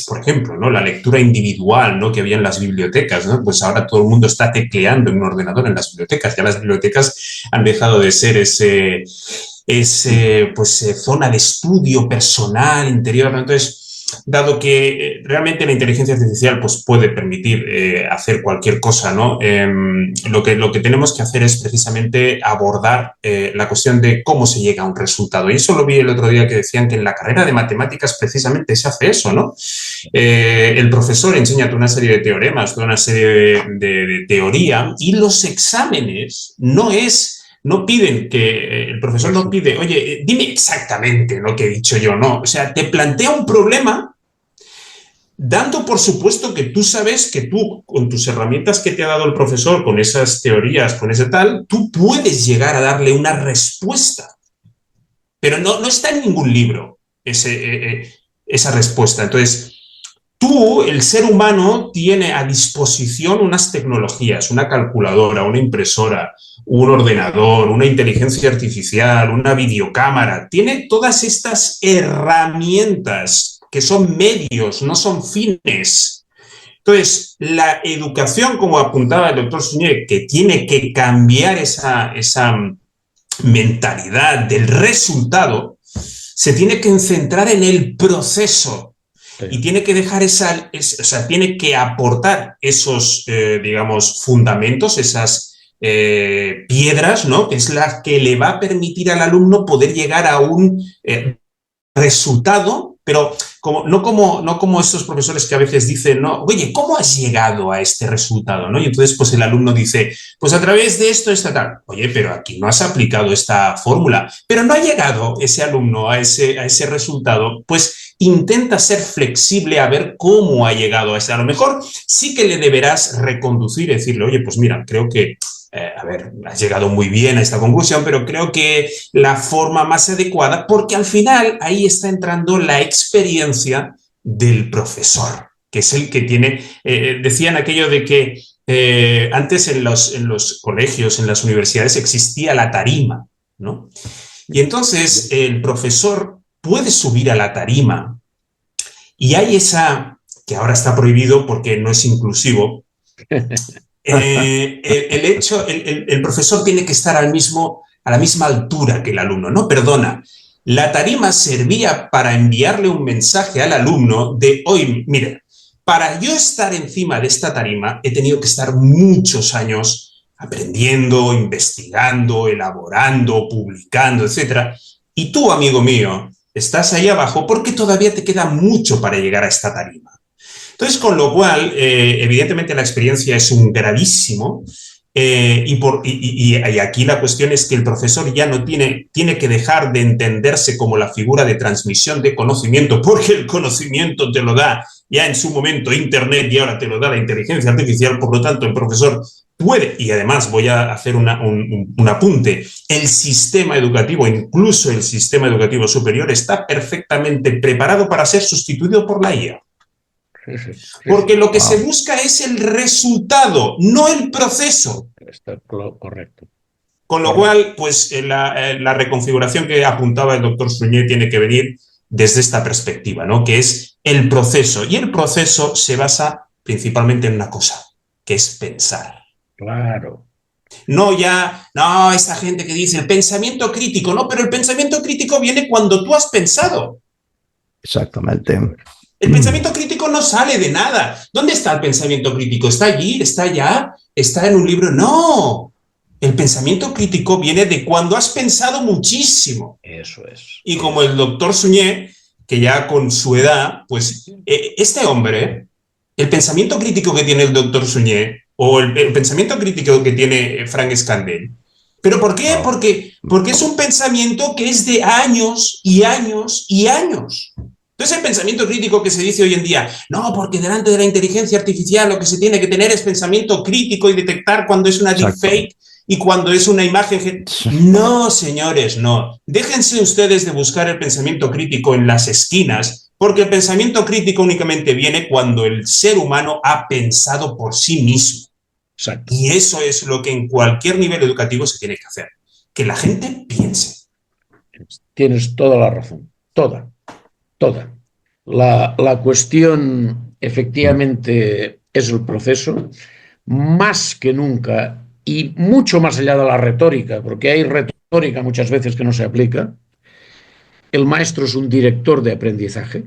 por ejemplo, ¿no? La lectura individual, ¿no? Que había en las bibliotecas, ¿no? Pues ahora todo el mundo está tecleando en un ordenador en las bibliotecas. Ya las bibliotecas han dejado de ser zona de estudio personal, interior, ¿no? Entonces, dado que realmente la inteligencia artificial pues, puede permitir hacer cualquier cosa, ¿no? Lo que tenemos que hacer es precisamente abordar la cuestión de cómo se llega a un resultado. Y eso lo vi el otro día, que decían que en la carrera de matemáticas precisamente se hace eso, ¿no? El profesor enseña toda una serie de teoremas, toda una serie de teoría, y los exámenes no piden el profesor no pide, oye, dime exactamente lo que he dicho yo, no. O sea, te plantea un problema dando por supuesto que tú sabes que tú, con tus herramientas que te ha dado el profesor, con esas teorías, con ese tal, tú puedes llegar a darle una respuesta. Pero no está en ningún libro esa respuesta. Entonces, tú, el ser humano, tiene a disposición unas tecnologías, una calculadora, una impresora, un ordenador, una inteligencia artificial, una videocámara. Tiene todas estas herramientas que son medios, no son fines. Entonces, la educación, como apuntaba el doctor Suñé, que tiene que cambiar esa mentalidad del resultado, se tiene que centrar en el proceso. Y tiene que dejar tiene que aportar esos, digamos, fundamentos, esas piedras, ¿no? Que es la que le va a permitir al alumno poder llegar a un resultado, pero no como estos profesores que a veces dicen, no, oye, ¿cómo has llegado a este resultado, ¿no? Y entonces, pues el alumno dice, pues a través de esto, tal. Oye, pero aquí no has aplicado esta fórmula, pero no ha llegado ese alumno a ese resultado, pues intenta ser flexible a ver cómo ha llegado a ese. A lo mejor sí que le deberás reconducir y decirle, oye, pues mira, creo que has llegado muy bien a esta conclusión, pero creo que la forma más adecuada, porque al final ahí está entrando la experiencia del profesor, que es el que tiene, decían aquello de que antes en los colegios, en las universidades existía la tarima, ¿no? Y entonces el profesor puede subir a la tarima Y hay esa, que ahora está prohibido porque no es inclusivo, el profesor tiene que estar a la misma altura que el alumno. No, perdona. La tarima servía para enviarle un mensaje al alumno de, oye, mire, para yo estar encima de esta tarima he tenido que estar muchos años aprendiendo, investigando, elaborando, publicando, etc. Y tú, amigo mío, estás ahí abajo porque todavía te queda mucho para llegar a esta tarima. Entonces, con lo cual, evidentemente la experiencia es un gravísimo y aquí la cuestión es que el profesor ya no tiene que dejar de entenderse como la figura de transmisión de conocimiento, porque el conocimiento te lo da ya en su momento Internet y ahora te lo da la inteligencia artificial, por lo tanto el profesor puede, y además voy a hacer un apunte, el sistema educativo, incluso el sistema educativo superior, está perfectamente preparado para ser sustituido por la IA. Porque lo que se busca es el resultado, no el proceso. Está correcto. Con lo cual, pues la reconfiguración que apuntaba el doctor Suñé tiene que venir desde esta perspectiva, ¿no? Que es el proceso. Y el proceso se basa principalmente en una cosa, que es pensar. Claro. No, esa gente que dice el pensamiento crítico, no, pero el pensamiento crítico viene cuando tú has pensado. Exactamente. El pensamiento crítico no sale de nada. ¿Dónde está el pensamiento crítico? ¿Está allí? ¿Está allá? ¿Está en un libro? No. El pensamiento crítico viene de cuando has pensado muchísimo. Eso es. Y como el doctor Suñé, que ya con su edad, pues este hombre, el pensamiento crítico que tiene el doctor Suñé, o el pensamiento crítico que tiene Frank Scandell, ¿pero por qué? Porque es un pensamiento que es de años y años y años. Entonces el pensamiento crítico que se dice hoy en día, no, porque delante de la inteligencia artificial lo que se tiene que tener es pensamiento crítico y detectar cuando es una deepfake y cuando es una imagen. No, señores, no. Déjense ustedes de buscar el pensamiento crítico en las esquinas, porque el pensamiento crítico únicamente viene cuando el ser humano ha pensado por sí mismo. Exacto. Y eso es lo que en cualquier nivel educativo se tiene que hacer, que la gente piense. Tienes toda la razón, toda. La cuestión efectivamente es el proceso, más que nunca y mucho más allá de la retórica, porque hay retórica muchas veces que no se aplica. El maestro es un director de aprendizaje,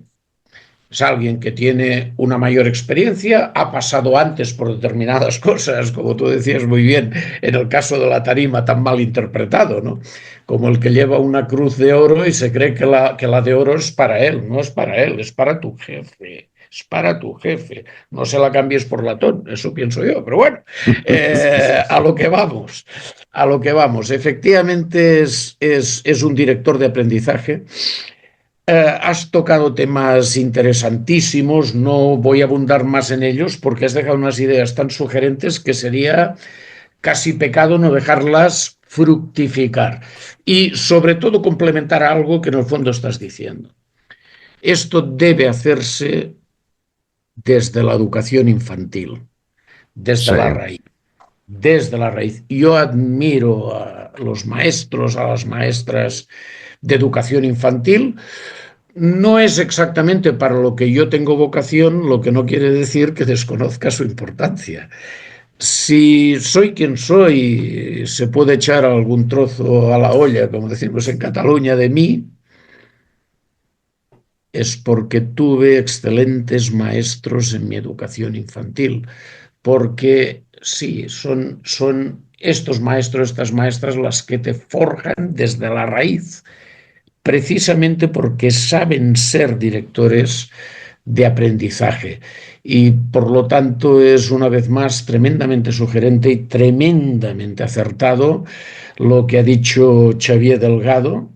es alguien que tiene una mayor experiencia, ha pasado antes por determinadas cosas, como tú decías muy bien, en el caso de la tarima tan mal interpretado, ¿no? Como el que lleva una cruz de oro y se cree que la de oro es para él, no es para él, es para tu jefe. Es para tu jefe, no se la cambies por latón, eso pienso yo, pero bueno, a lo que vamos. Efectivamente es un director de aprendizaje. Has tocado temas interesantísimos, no voy a abundar más en ellos porque has dejado unas ideas tan sugerentes que sería casi pecado no dejarlas fructificar. Y sobre todo complementar algo que en el fondo estás diciendo. Esto debe hacerse desde la educación infantil, desde la raíz. Desde la raíz. Yo admiro a los maestros, a las maestras de educación infantil. No es exactamente para lo que yo tengo vocación, lo que no quiere decir que desconozca su importancia. Si soy quien soy, se puede echar algún trozo a la olla, como decimos en Cataluña, de mí, es porque tuve excelentes maestros en mi educación infantil, porque sí, son estos maestros, estas maestras las que te forjan desde la raíz, precisamente porque saben ser directores de aprendizaje. Y por lo tanto es una vez más tremendamente sugerente y tremendamente acertado lo que ha dicho Xavier Delgado,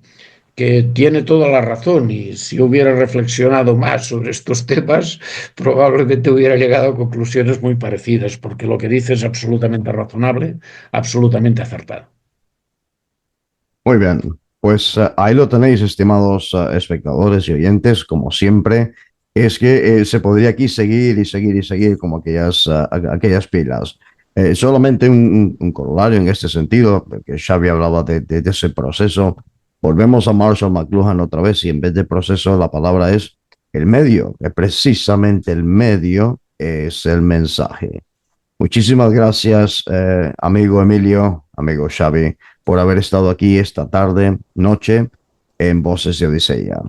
que tiene toda la razón, y si hubiera reflexionado más sobre estos temas, probablemente hubiera llegado a conclusiones muy parecidas, porque lo que dice es absolutamente razonable, absolutamente acertado. Muy bien, pues ahí lo tenéis, estimados espectadores y oyentes, como siempre. Es que se podría aquí seguir y seguir y seguir como aquellas pilas. Solamente un corolario en este sentido, porque Xavi hablaba de ese proceso. Volvemos a Marshall McLuhan otra vez y en vez de proceso la palabra es el medio, que precisamente el medio es el mensaje. Muchísimas gracias, amigo Emilio, amigo Xavi, por haber estado aquí esta tarde, noche, en Voces de Odisea.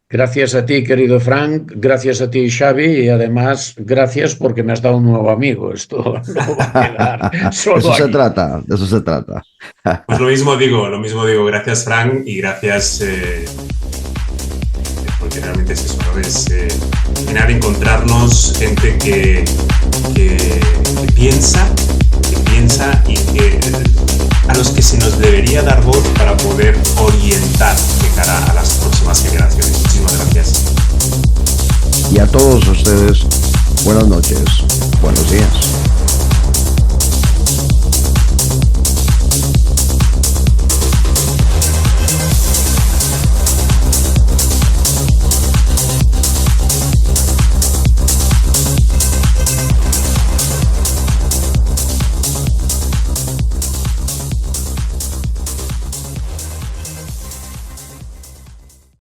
Gracias a ti, querido Frank, gracias a ti, Xavi, y además gracias porque me has dado un nuevo amigo. Esto no va a quedar solo Eso aquí. de eso se trata. Pues lo mismo digo, gracias Frank y gracias porque realmente es eso, ¿no? Es al encontrarnos gente que piensa y que a los que se nos debería dar voz para poder orientar de cara a las próximas generaciones. Muchísimas gracias. Y a todos ustedes, buenas noches, buenos días.